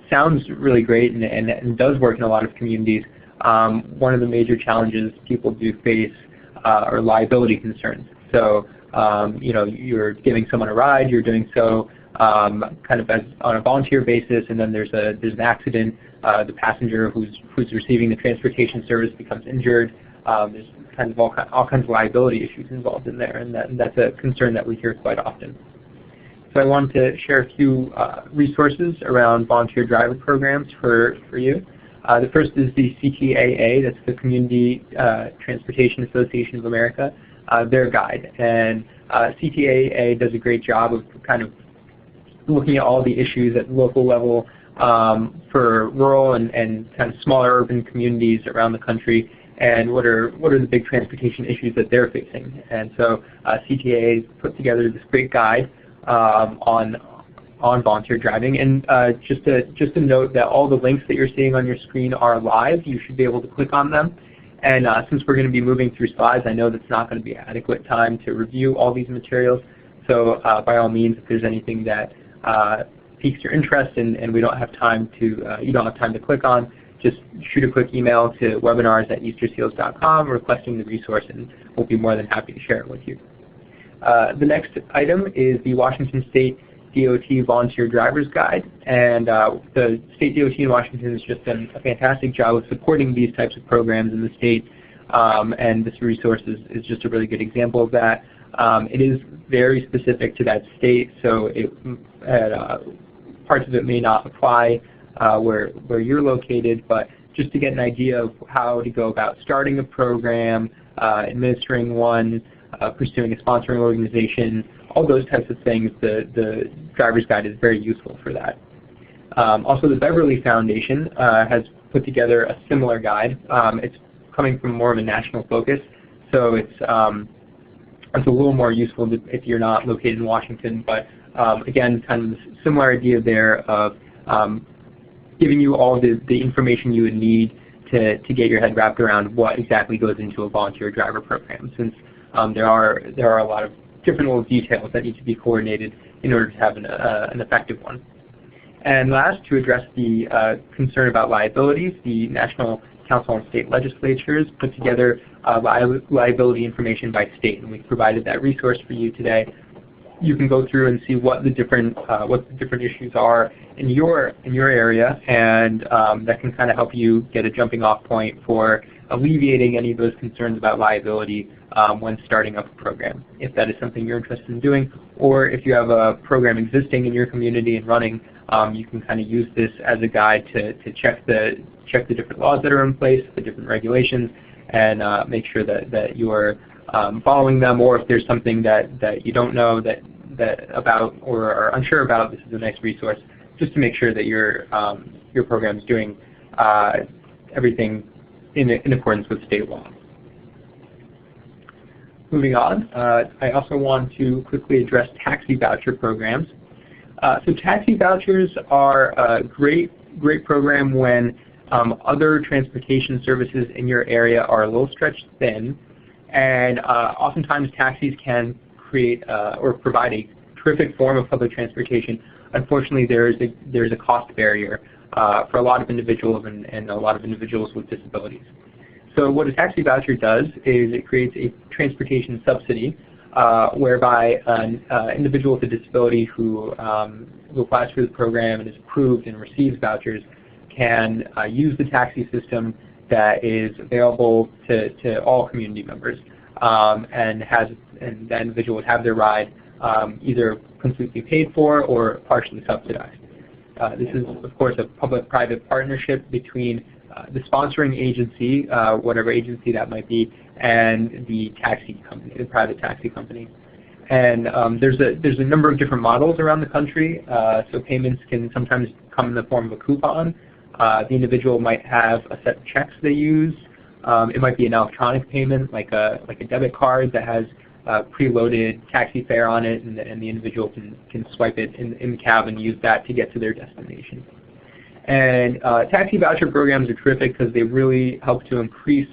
sounds really great and does work in a lot of communities, one of the major challenges people do face are liability concerns. So you're giving someone a ride, you're doing so kind of as on a volunteer basis, and then there's an accident. The passenger who's receiving the transportation service becomes injured. There's kind of all kinds of liability issues involved in there, and that's a concern that we hear quite often. So I wanted to share a few resources around volunteer driver programs for you. The first is the CTAA, that's the Community Transportation Association of America, their guide. And CTAA does a great job of kind of looking at all the issues at the local level for rural and kind of smaller urban communities around the country, and what are the big transportation issues that they're facing. And so CTAA put together this great guide on volunteer driving. And just to note that all the links that you're seeing on your screen are live. You should be able to click on them. And since we're going to be moving through slides, I know that's not going to be adequate time to review all these materials. So by all means, if there's anything that piques your interest and we don't have time to, you don't have time to click on, just shoot a quick email to webinars@easterseals.com requesting the resource, and we'll be more than happy to share it with you. The next item is the Washington State DOT Volunteer Driver's Guide, and the State DOT in Washington has just done a fantastic job of supporting these types of programs in the state, and this resource is just a really good example of that. It is very specific to that state, so parts of it may not apply where you're located, but just to get an idea of how to go about starting a program, administering one, pursuing a sponsoring organization, all those types of things, the driver's guide is very useful for that. Also, the Beverly Foundation has put together a similar guide. It's coming from more of a national focus, so it's a little more useful if you're not located in Washington, but again, kind of a similar idea there of giving you all the information you would need to get your head wrapped around what exactly goes into a volunteer driver program, since there are a lot of different little details that need to be coordinated in order to have an effective one. And last, to address the concern about liabilities, the National Council on State Legislatures put together liability information by state, and we've provided that resource for you today. You can go through and see what the different issues are in your area, and that can kind of help you get a jumping off point for alleviating any of those concerns about liability when starting up a program, if that is something you're interested in doing, or if you have a program existing in your community and running, you can kind of use this as a guide to check the different laws that are in place, the different regulations, and make sure that you're following them, or if there's something that you don't know that about or are unsure about, this is a nice resource just to make sure that your program is doing everything in accordance with state law. Moving on, I also want to quickly address taxi voucher programs. So taxi vouchers are a great program when other transportation services in your area are a little stretched thin, and oftentimes taxis can create or provide a terrific form of public transportation. Unfortunately, there's a cost barrier for a lot of individuals and a lot of individuals with disabilities. So what a taxi voucher does is it creates a transportation subsidy whereby an individual with a disability who applies for the program and is approved and receives vouchers can use the taxi system that is available to all community members, and that individual would have their ride either completely paid for or partially subsidized. This is, of course, a public-private partnership between the sponsoring agency, whatever agency that might be, and the taxi company, the private taxi company. And there's a number of different models around the country. So payments can sometimes come in the form of a coupon. The individual might have a set of checks they use. It might be an electronic payment, like a debit card that has preloaded taxi fare on it, and the individual can swipe it in the cab and use that to get to their destination. And taxi voucher programs are terrific because they really help to increase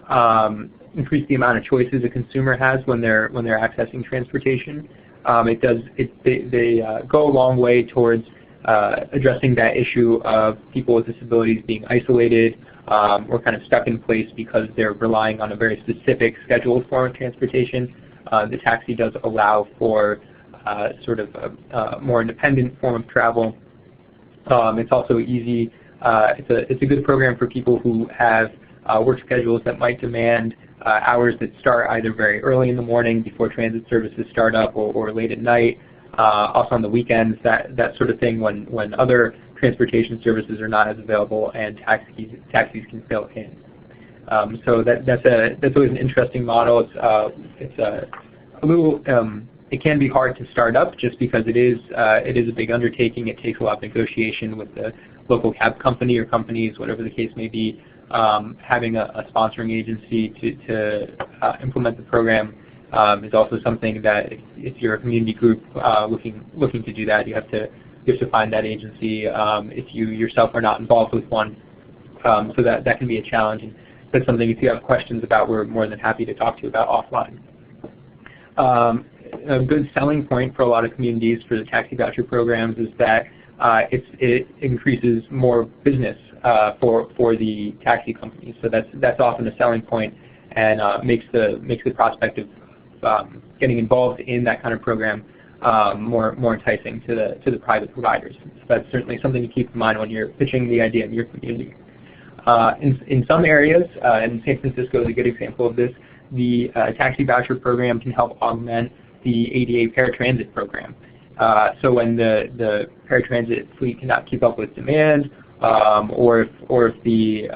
the amount of choices a consumer has when they're accessing transportation. They go a long way towards addressing that issue of people with disabilities being isolated or kind of stuck in place because they're relying on a very specific scheduled form of transportation. The taxi does allow for sort of a more independent form of travel. It's also easy. It's a good program for people who have work schedules that might demand hours that start either very early in the morning before transit services start up, or late at night. Also on the weekends, that sort of thing, when other transportation services are not as available and taxis can fill in. So that's always an interesting model. It's a little. It can be hard to start up just because it is a big undertaking. It takes a lot of negotiation with the local cab company or companies, whatever the case may be. Having a sponsoring agency to implement the program is also something that if you're a community group looking to do that, you have to find that agency if you yourself are not involved with one. So that can be a challenge. And that's something, if you have questions about, we're more than happy to talk to you about offline. A good selling point for a lot of communities for the taxi voucher programs is that it increases more business for the taxi companies. So that's often a selling point, and makes the prospect of getting involved in that kind of program more enticing to the private providers. So that's certainly something to keep in mind when you're pitching the idea in your community. In some areas, and San Francisco is a good example of this, the taxi voucher program can help augment the ADA paratransit program. So when the paratransit fleet cannot keep up with demand, or if the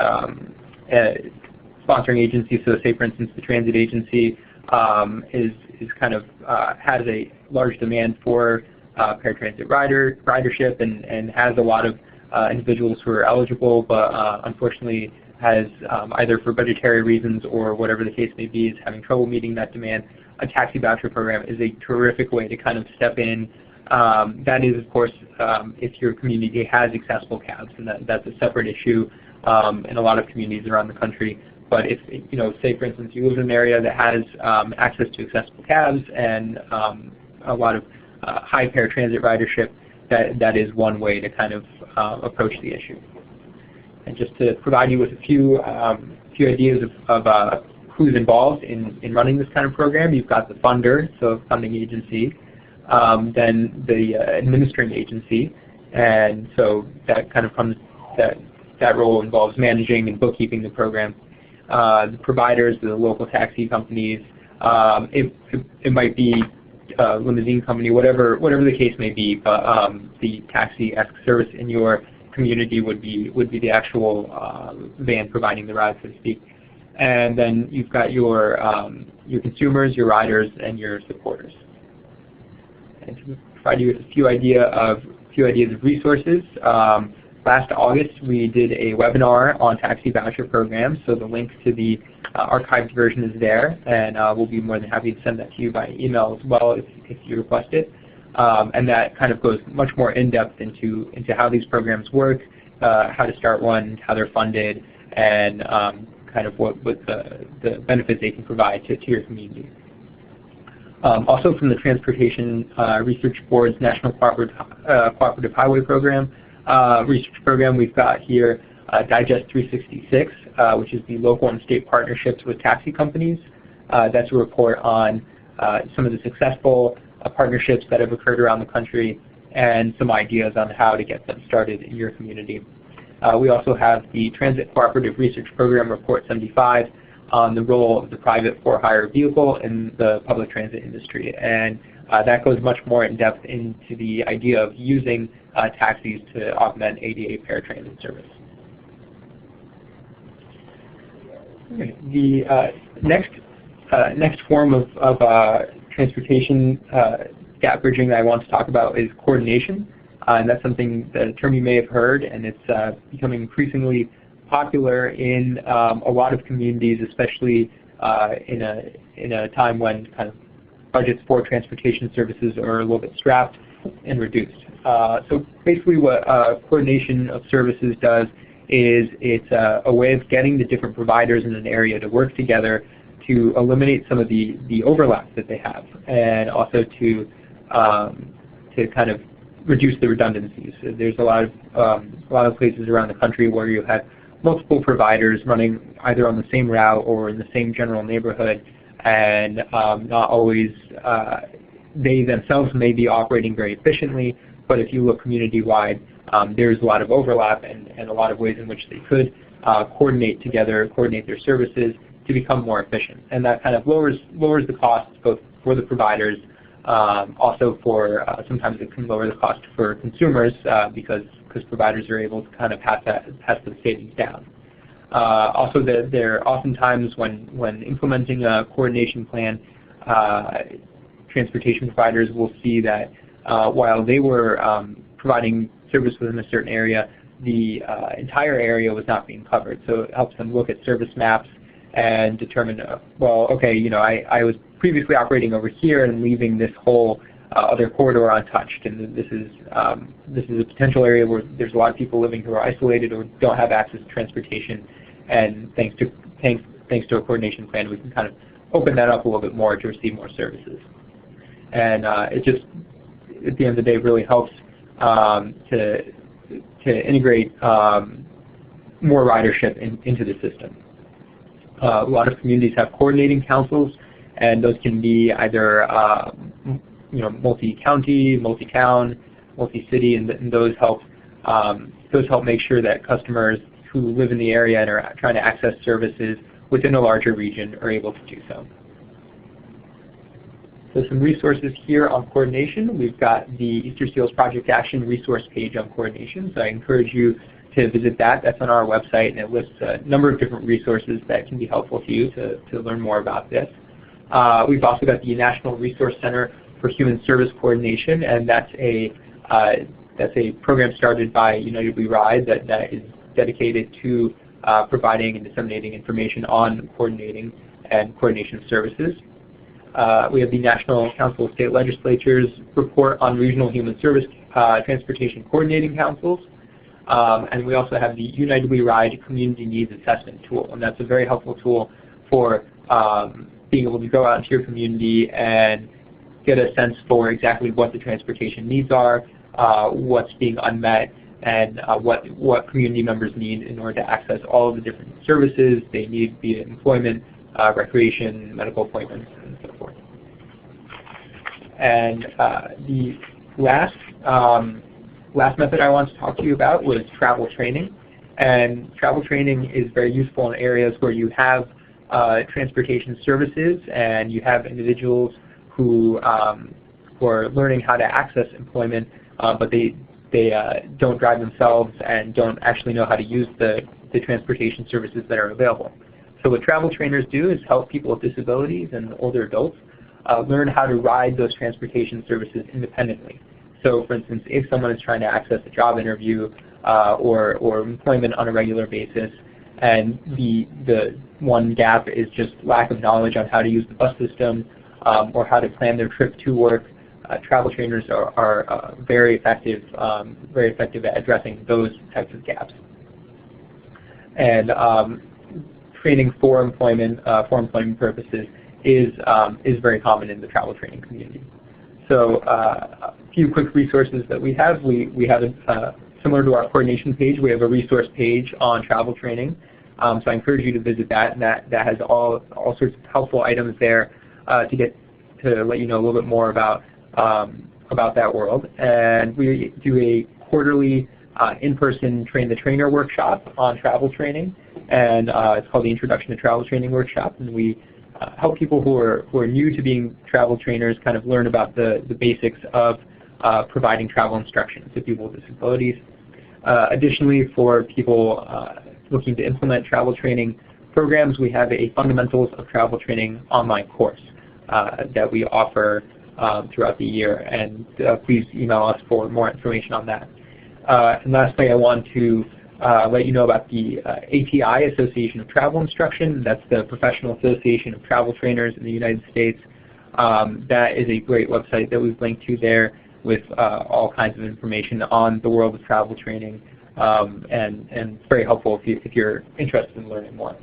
sponsoring agency, so say for instance the transit agency is kind of has a large demand for paratransit ridership and has a lot of individuals who are eligible, but unfortunately has either for budgetary reasons or whatever the case may be is having trouble meeting that demand. A taxi voucher program is a terrific way to kind of step in. That is, of course, if your community has accessible cabs, and that's a separate issue in a lot of communities around the country. But if, say for instance, you live in an area that has access to accessible cabs and a lot of high paratransit ridership, that is one way to kind of approach the issue. And just to provide you with a few ideas of who's involved in running this kind of program, you've got the funder, so funding agency, then the administering agency, and so that kind of comes, that role involves managing and bookkeeping the program. The providers, the local taxi companies, it might be a limousine company, whatever the case may be, but the taxi-esque service in your community would be the actual van providing the ride, so to speak. And then you've got your consumers, your riders, and your supporters. And to provide you with a few ideas of resources, last August we did a webinar on taxi voucher programs, so the link to the archived version is there, and we'll be more than happy to send that to you by email as well if you request it. And that kind of goes much more in-depth into how these programs work, how to start one, how they're funded, and kind of what the benefits they can provide to your community. Also from the Transportation Research Board's National Cooperative Highway Program research program, we've got here Digest 366, which is the local and state partnerships with taxi companies. That's a report on some of the successful partnerships that have occurred around the country, and some ideas on how to get them started in your community. We also have the Transit Cooperative Research Program Report 75 on the role of the private for-hire vehicle in the public transit industry. And that goes much more in depth into the idea of using taxis to augment ADA paratransit service. Okay. The next form of transportation gap bridging that I want to talk about is coordination. And that's something, a term you may have heard, and it's becoming increasingly popular in a lot of communities, especially in a time when kind of budgets for transportation services are a little bit strapped and reduced. So basically what coordination of services does is it's a way of getting the different providers in an area to work together to eliminate some of the overlap that they have, and also to kind of reduce the redundancies. So there's a lot of places around the country where you have multiple providers running either on the same route or in the same general neighborhood, and not always they themselves may be operating very efficiently, but if you look community-wide, there's a lot of overlap and a lot of ways in which they could coordinate together, coordinate their services to become more efficient. And that kind of lowers the costs both for the providers, also for sometimes it can lower the cost for consumers because providers are able to kind of pass the savings down. Also, there are often times when implementing a coordination plan, transportation providers will see that while they were providing service within a certain area, the entire area was not being covered. So it helps them look at service maps and determine, well, okay, you know, I was previously operating over here and leaving this whole other corridor untouched, and this is a potential area where there's a lot of people living who are isolated or don't have access to transportation. And thanks to a coordination plan, we can kind of open that up a little bit more to receive more services. And it just, at the end of the day, really helps to integrate more ridership into the system. A lot of communities have coordinating councils, and those can be either multi-county, multi-town, multi-city, and those help make sure that customers who live in the area and are trying to access services within a larger region are able to do so. So some resources here on coordination. We've got the Easter Seals Project Action resource page on coordination, so I encourage you to visit that. That's on our website, and it lists a number of different resources that can be helpful to you to learn more about this. We've also got the National Resource Center for Human Service Coordination, and that's a program started by United We Ride that is dedicated to providing and disseminating information on coordinating and coordination of services. We have the National Council of State Legislatures report on regional human service transportation coordinating councils. And we also have the United We Ride Community Needs Assessment tool, and that's a very helpful tool for being able to go out into your community and get a sense for exactly what the transportation needs are, what's being unmet, and what community members need in order to access all of the different services they need, be it employment, recreation, medical appointments, and so forth. And the last method I want to talk to you about was travel training. And travel training is very useful in areas where you have transportation services and you have individuals who are learning how to access employment, but they don't drive themselves and don't actually know how to use the transportation services that are available. So what travel trainers do is help people with disabilities and older adults learn how to ride those transportation services independently. So for instance, if someone is trying to access a job interview or employment on a regular basis, and the one gap is just lack of knowledge on how to use the bus system or how to plan their trip to work, travel trainers are very effective at addressing those types of gaps. And training for employment purposes is very common in the travel training community. So a few quick resources that we have. We have similar to our coordination page, we have a resource page on travel training. So I encourage you to visit that, and that has all sorts of helpful items there to to let you know a little bit more about that world. And we do a quarterly in-person Train the Trainer workshop on travel training, and it's called the Introduction to Travel Training Workshop. And we help people who are new to being travel trainers kind of learn about the basics of providing travel instruction to people with disabilities. Additionally, for people looking to implement travel training programs, we have a Fundamentals of Travel Training online course that we offer throughout the year, and please email us for more information on that. And lastly, I want to let you know about the ATI, Association of Travel Instruction. That's the Professional Association of Travel Trainers in the United States. That is a great website that we've linked to there with all kinds of information on the world of travel training, and it's very helpful if you're interested in learning more.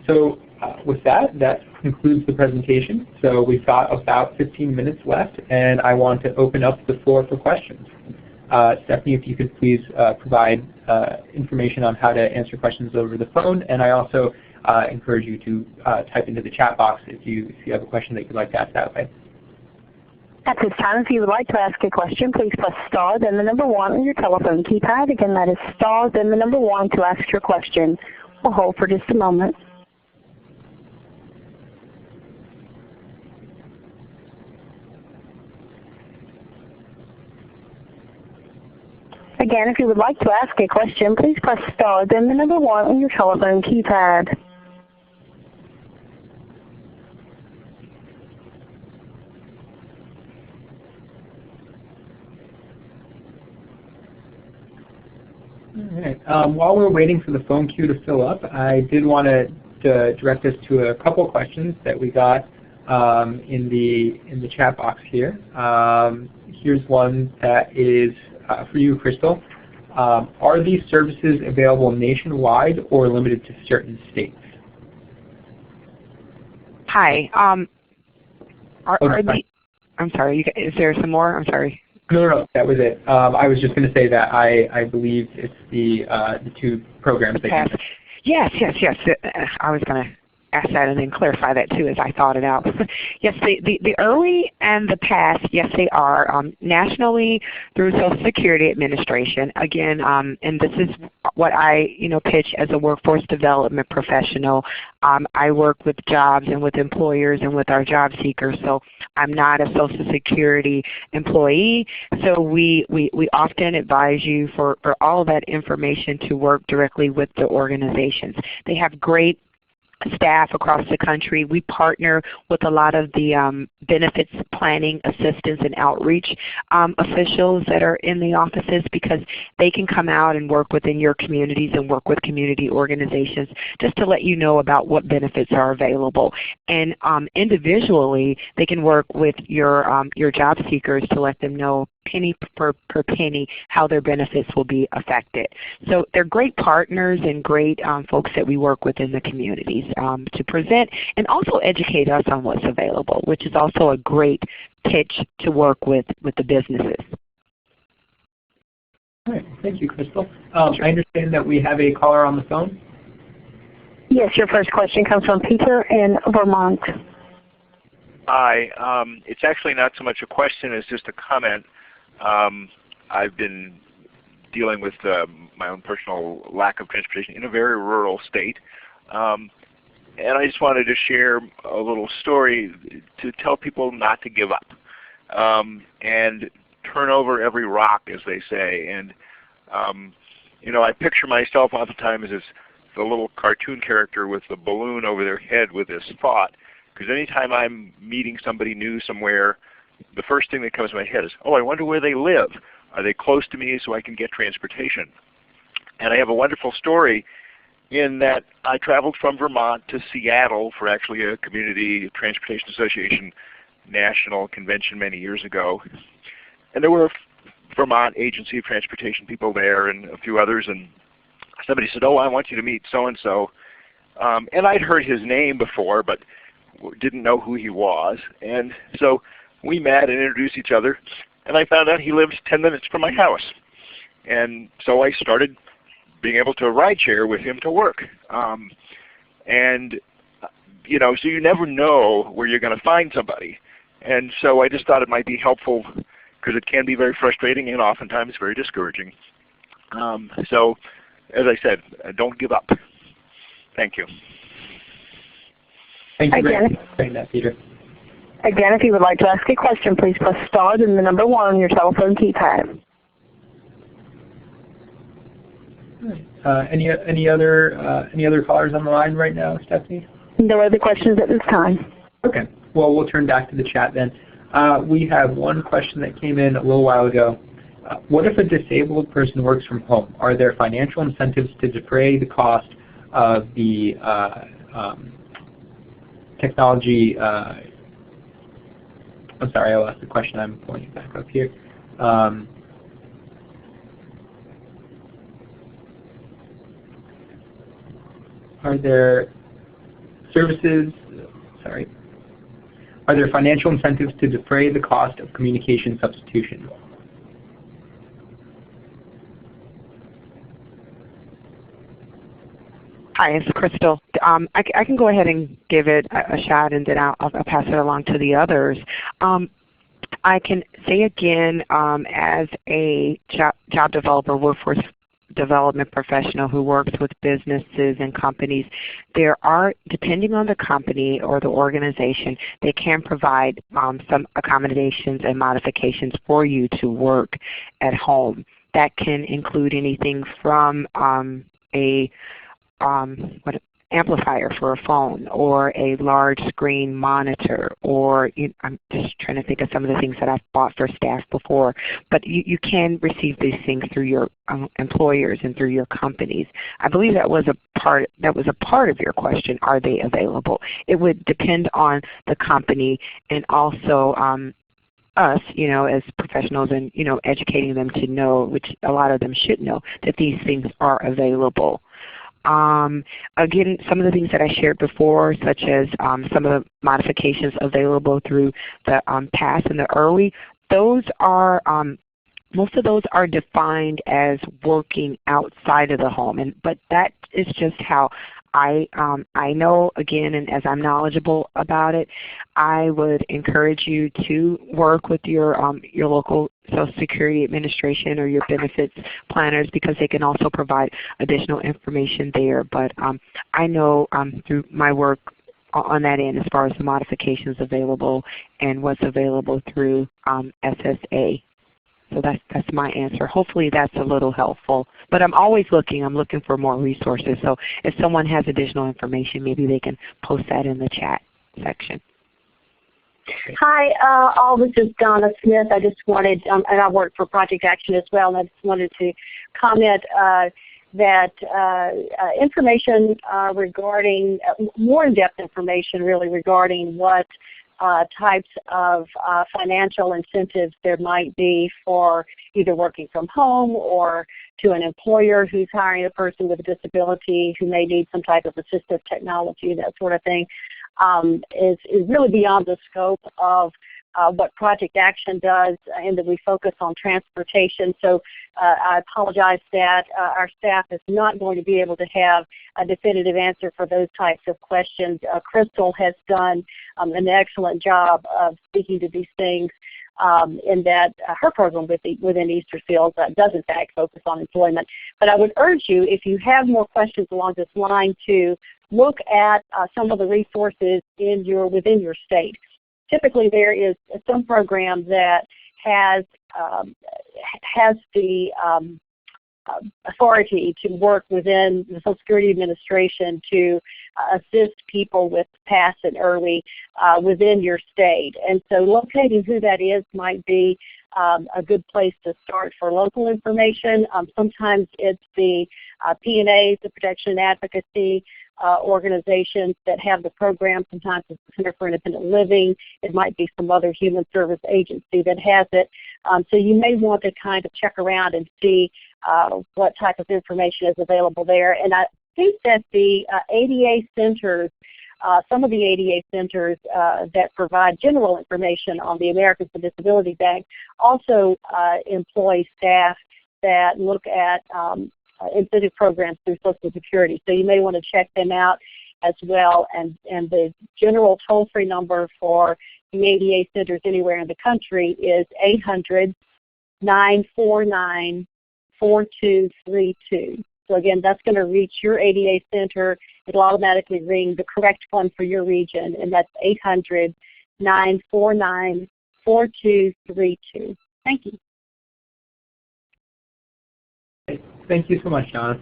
So with that, that concludes the presentation. So we've got about 15 minutes left, and I want to open up the floor for questions. Stephanie, if you could please provide information on how to answer questions over the phone, and I also encourage you to type into the chat box if you have a question that you'd like to ask that way. At this time, if you would like to ask a question, please press star, then the number 1 on your telephone keypad. Again, that is star, then the number 1 to ask your question. We'll hold for just a moment. Again, if you would like to ask a question, please press star, then the number 1 on your telephone keypad. All right. While we're waiting for the phone queue to fill up, I did want to direct us to a couple questions that we got in the chat box here. Here's one that is for you, Crystal. Are these services available nationwide or limited to certain states? Hi. I'm sorry. Is there some more? I'm sorry. No, that was it. I was just going to say that I believe it's the 2 programs that you mentioned. Yes. I was going to ask that and then clarify that too as I thought it out. Yes, the early and the past, yes, they are nationally through Social Security Administration. Again, and this is what I pitch as a workforce development professional. I work with jobs and with employers and with our job seekers, so I'm not a Social Security employee. So we often advise you for all that information to work directly with the organizations. They have great staff across the country. We partner with a lot of the benefits planning assistants and outreach officials that are in the offices, because they can come out and work within your communities and work with community organizations just to let you know about what benefits are available. And individually, they can work with your job seekers to let them know penny per penny how their benefits will be affected. So they're great partners and great folks that we work with in the communities to present and also educate us on what's available, which is also a great pitch to work with the businesses. All right. Thank you, Crystal. I understand that we have a caller on the phone. Yes, your first question comes from Peter in Vermont. Hi. It's actually not so much a question as just a comment. I've been dealing with my own personal lack of transportation in a very rural state. And I just wanted to share a little story to tell people not to give up and turn over every rock, as they say. And I picture myself all the time as the little cartoon character with the balloon over their head with this thought. Because anytime I'm meeting somebody new somewhere, the first thing that comes to my head is, oh, I wonder where they live. Are they close to me so I can get transportation? And I have a wonderful story in that I traveled from Vermont to Seattle for actually a Community Transportation Association national convention many years ago. And there were Vermont Agency of Transportation people there and a few others. And somebody said, oh, I want you to meet so-and-so. And I'd heard his name before, but didn't know who he was. And so we met and introduced each other, and I found out he lived 10 minutes from my house. And so I started being able to ride share with him to work. And so you never know where you're going to find somebody. And so I just thought it might be helpful because it can be very frustrating and oftentimes very discouraging. So as I said, don't give up. Thank you. Thank you for saying that, Peter. Again, if you would like to ask a question, please press star and the number 1 on your telephone keypad. Any other callers on the line right now, Stephanie? No other questions at this time. Okay. Well, we'll turn back to the chat then. We have one question that came in a little while ago. What if a disabled person works from home? Are there financial incentives to defray the cost of the technology? I'm sorry, I lost the question. I'm pulling it back up here. Are there Are there financial incentives to defray the cost of communication substitution? Hi, it's Crystal. I can go ahead and give it a shot, and then I'll pass it along to the others. I can say again, as a job developer, workforce development professional who works with businesses and companies, there are, depending on the company or the organization, they can provide some accommodations and modifications for you to work at home. That can include anything from amplifier for a phone, or a large screen monitor, or I'm just trying to think of some of the things that I've bought for staff before. But you can receive these things through your employers and through your companies. I believe that was a part of your question. Are they available? It would depend on the company, and also us, as professionals, and educating them to know, which a lot of them should know, that these things are available. Again, some of the things that I shared before, such as some of the modifications available through the PASS and the early, those are most of those are defined as working outside of the home, but that is just how I know, again, and as I'm knowledgeable about it, I would encourage you to work with your local Social Security Administration or your benefits planners, because they can also provide additional information there. But I know through my work on that end, as far as the modifications available and what's available through SSA. So that's my answer. Hopefully that's a little helpful. But I'm always looking. I'm looking for more resources. So if someone has additional information, maybe they can post that in the chat section. Hi, all. This is Donna Smith. I just wanted, and I work for Project Action as well, and I just wanted to comment that information regarding, more in-depth information really regarding what types of financial incentives there might be for either working from home or to an employer who's hiring a person with a disability who may need some type of assistive technology, that sort of thing, is really beyond the scope of what Project Action does, and that we focus on transportation. So I apologize that our staff is not going to be able to have a definitive answer for those types of questions. Crystal has done an excellent job of speaking to these things, in that her program within Easterfield does in fact focus on employment. But I would urge you, if you have more questions along this line, to look at some of the resources within your state. Typically, there is some program that has the authority to work within the Social Security Administration to assist people with PASS and early within your state. And so locating who that is might be a good place to start for local information. Sometimes it's the P&As, the Protection and Advocacy organizations that have the program. Sometimes it's the Center for Independent Living. It might be some other human service agency that has it. So you may want to kind of check around and see what type of information is available there. And I think that the ADA centers, some of the ADA centers that provide general information on the Americans with Disabilities Act also employ staff that look at incentive programs through Social Security. So you may want to check them out. as well. And the general toll-free number for the ADA centers anywhere in the country is 800-949-4232. So again, that's going to reach your ADA center. It'll automatically ring the correct one for your region, and that's 800-949-4232. Thank you. Thank you so much, Donna.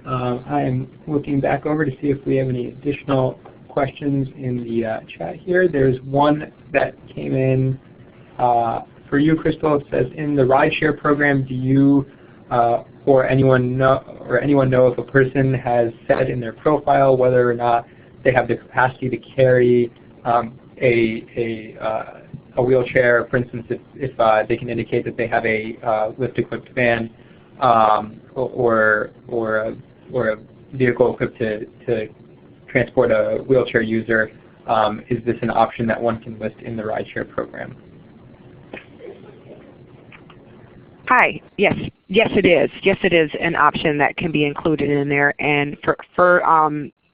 I am looking back over to see if we have any additional questions in the chat here. There's one that came in for you, Crystal. It says, in the rideshare program, do you or anyone know if a person has said in their profile whether or not they have the capacity to carry a wheelchair? For instance, if they can indicate that they have a lift-equipped van or a vehicle equipped to transport a wheelchair user, is this an option that one can list in the rideshare program? Hi. Yes, it is. Yes, it is an option that can be included in there. And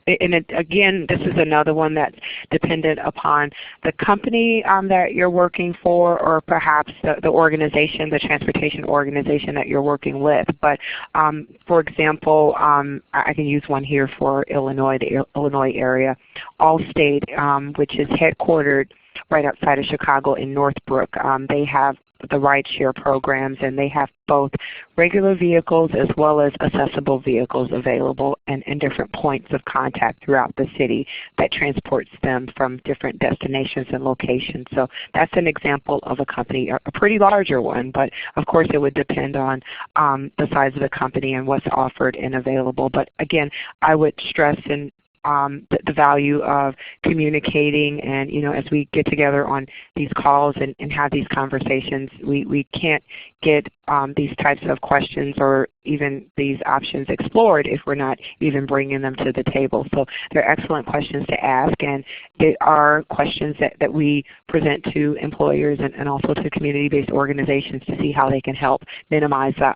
again, this is another one that's dependent upon the company that you're working for, or perhaps the organization, the transportation organization that you're working with. But for example, I can use one here for Illinois, the Illinois area. Allstate, which is headquartered right outside of Chicago in Northbrook, they have the rideshare programs, and they have both regular vehicles as well as accessible vehicles available and different points of contact throughout the city that transports them from different destinations and locations. So that's an example of a company, a pretty larger one, but of course it would depend on the size of the company and what's offered and available. But again, I would stress the value of communicating, and as we get together on these calls and have these conversations, we can't get these types of questions or even these options explored if we're not even bringing them to the table. So they're excellent questions to ask, and they are questions that we present to employers and also to community-based organizations to see how they can help minimize the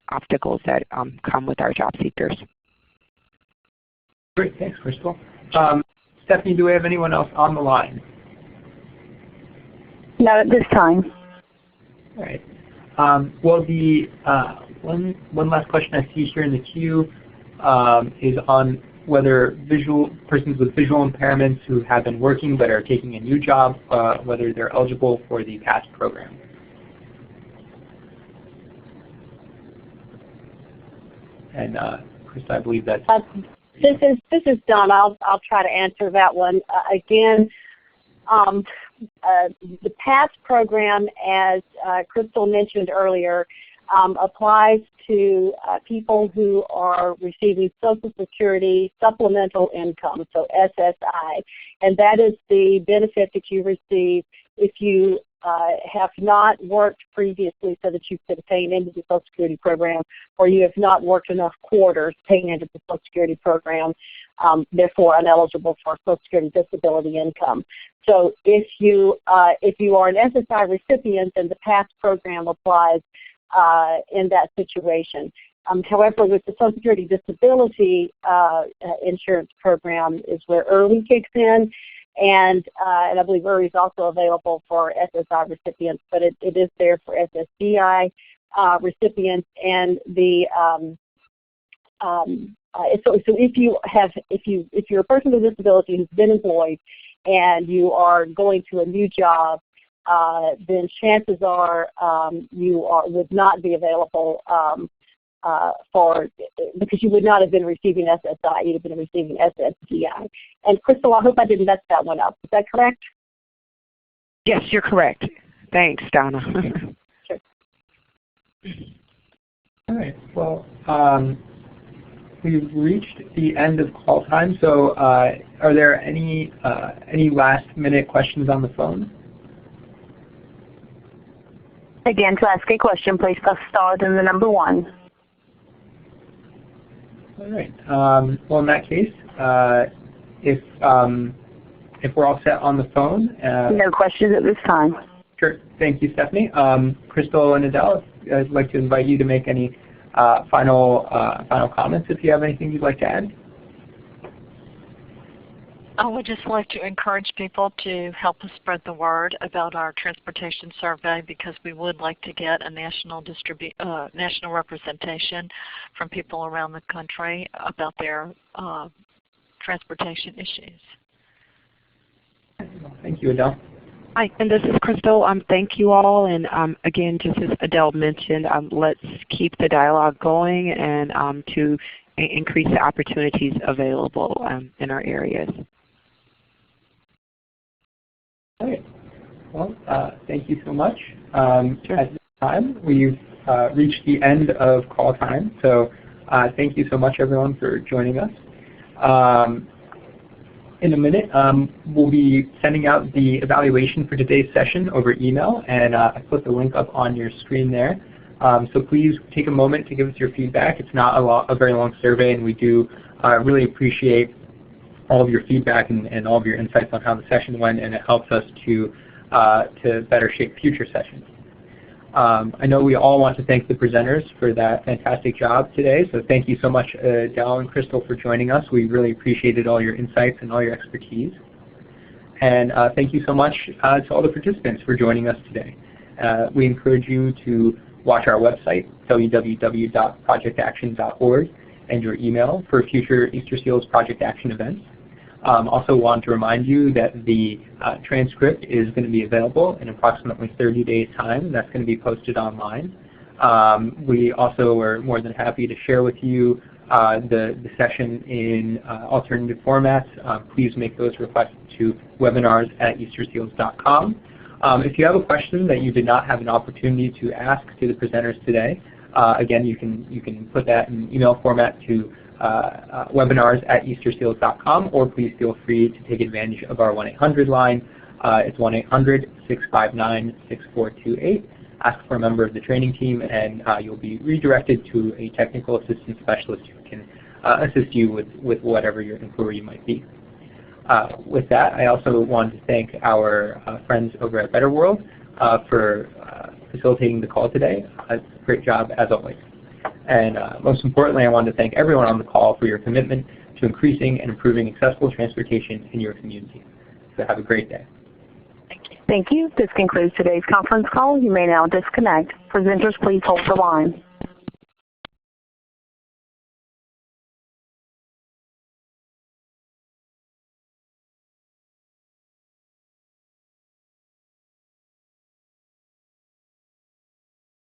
obstacles that come with our job seekers. Great, thanks, Crystal. Stephanie, do we have anyone else on the line? No, at this time. All right. Well, the one last question I see here in the queue is on whether persons with visual impairments who have been working but are taking a new job, whether they're eligible for the PASS program. And Krista, I believe that's... This is Donna. I'll try to answer that one. Again, the PASS program, as Crystal mentioned earlier, applies to people who are receiving Social Security supplemental income, so SSI, and that is the benefit that you receive if you have not worked previously so that you've been paying into the Social Security program, or you have not worked enough quarters paying into the Social Security program, therefore ineligible for Social Security disability income. So if you are an SSI recipient, then the PASS program applies in that situation. However, with the Social Security disability insurance program is where EARLY kicks in. And I believe EARLY is also available for SSI recipients, but it is there for SSDI recipients. And the so if you're a person with a disability who's been employed and you are going to a new job, then chances are you would not be available because you would not have been receiving SSI, you'd have been receiving SSDI. And Crystal, I hope I didn't mess that one up. Is that correct? Yes, you're correct. Thanks, Donna. Sure. All right. Well, we've reached the end of call time. So, are there any last-minute questions on the phone? Again, to ask a question, please press star then the number 1. All right. Well, in that case, if we're all set on the phone. No questions at this time. Sure. Thank you, Stephanie. Crystal and Adele, I'd like to invite you to make any final comments if you have anything you'd like to add. I would just like to encourage people to help us spread the word about our transportation survey, because we would like to get a national representation from people around the country about their transportation issues. Thank you, Adele. Hi, and this is Crystal. Thank you all, and again, just as Adele mentioned, let's keep the dialogue going and to increase the opportunities available in our areas. All right. Well, thank you so much. At this time, we've reached the end of call time, so thank you so much, everyone, for joining us. In a minute, we'll be sending out the evaluation for today's session over email, and I put the link up on your screen there. So please take a moment to give us your feedback. It's not a very long survey, and we do really appreciate all of your feedback and all of your insights on how the session went, and it helps us to better shape future sessions. I know we all want to thank the presenters for that fantastic job today, so thank you so much, Adele and Crystal, for joining us. We really appreciated all your insights and all your expertise. And thank you so much to all the participants for joining us today. We encourage you to watch our website, www.projectaction.org, and your email for future Easter Seals Project Action events. Also want to remind you that the transcript is going to be available in approximately 30 days' time. That's going to be posted online. We also are more than happy to share with you the session in alternative formats. Please make those requests to webinars@easterseals.com. If you have a question that you did not have an opportunity to ask to the presenters today, again, you can put that in email format to webinars@easterseals.com, or please feel free to take advantage of our 1-800 line. It's 1-800-659-6428. Ask for a member of the training team, and you'll be redirected to a technical assistance specialist who can assist you with whatever your inquiry might be. With that, I also want to thank our friends over at Better World for facilitating the call today. Great job as always. And most importantly, I want to thank everyone on the call for your commitment to increasing and improving accessible transportation in your community. So have a great day. Thank you. Thank you. This concludes today's conference call. You may now disconnect. Presenters, please hold the line.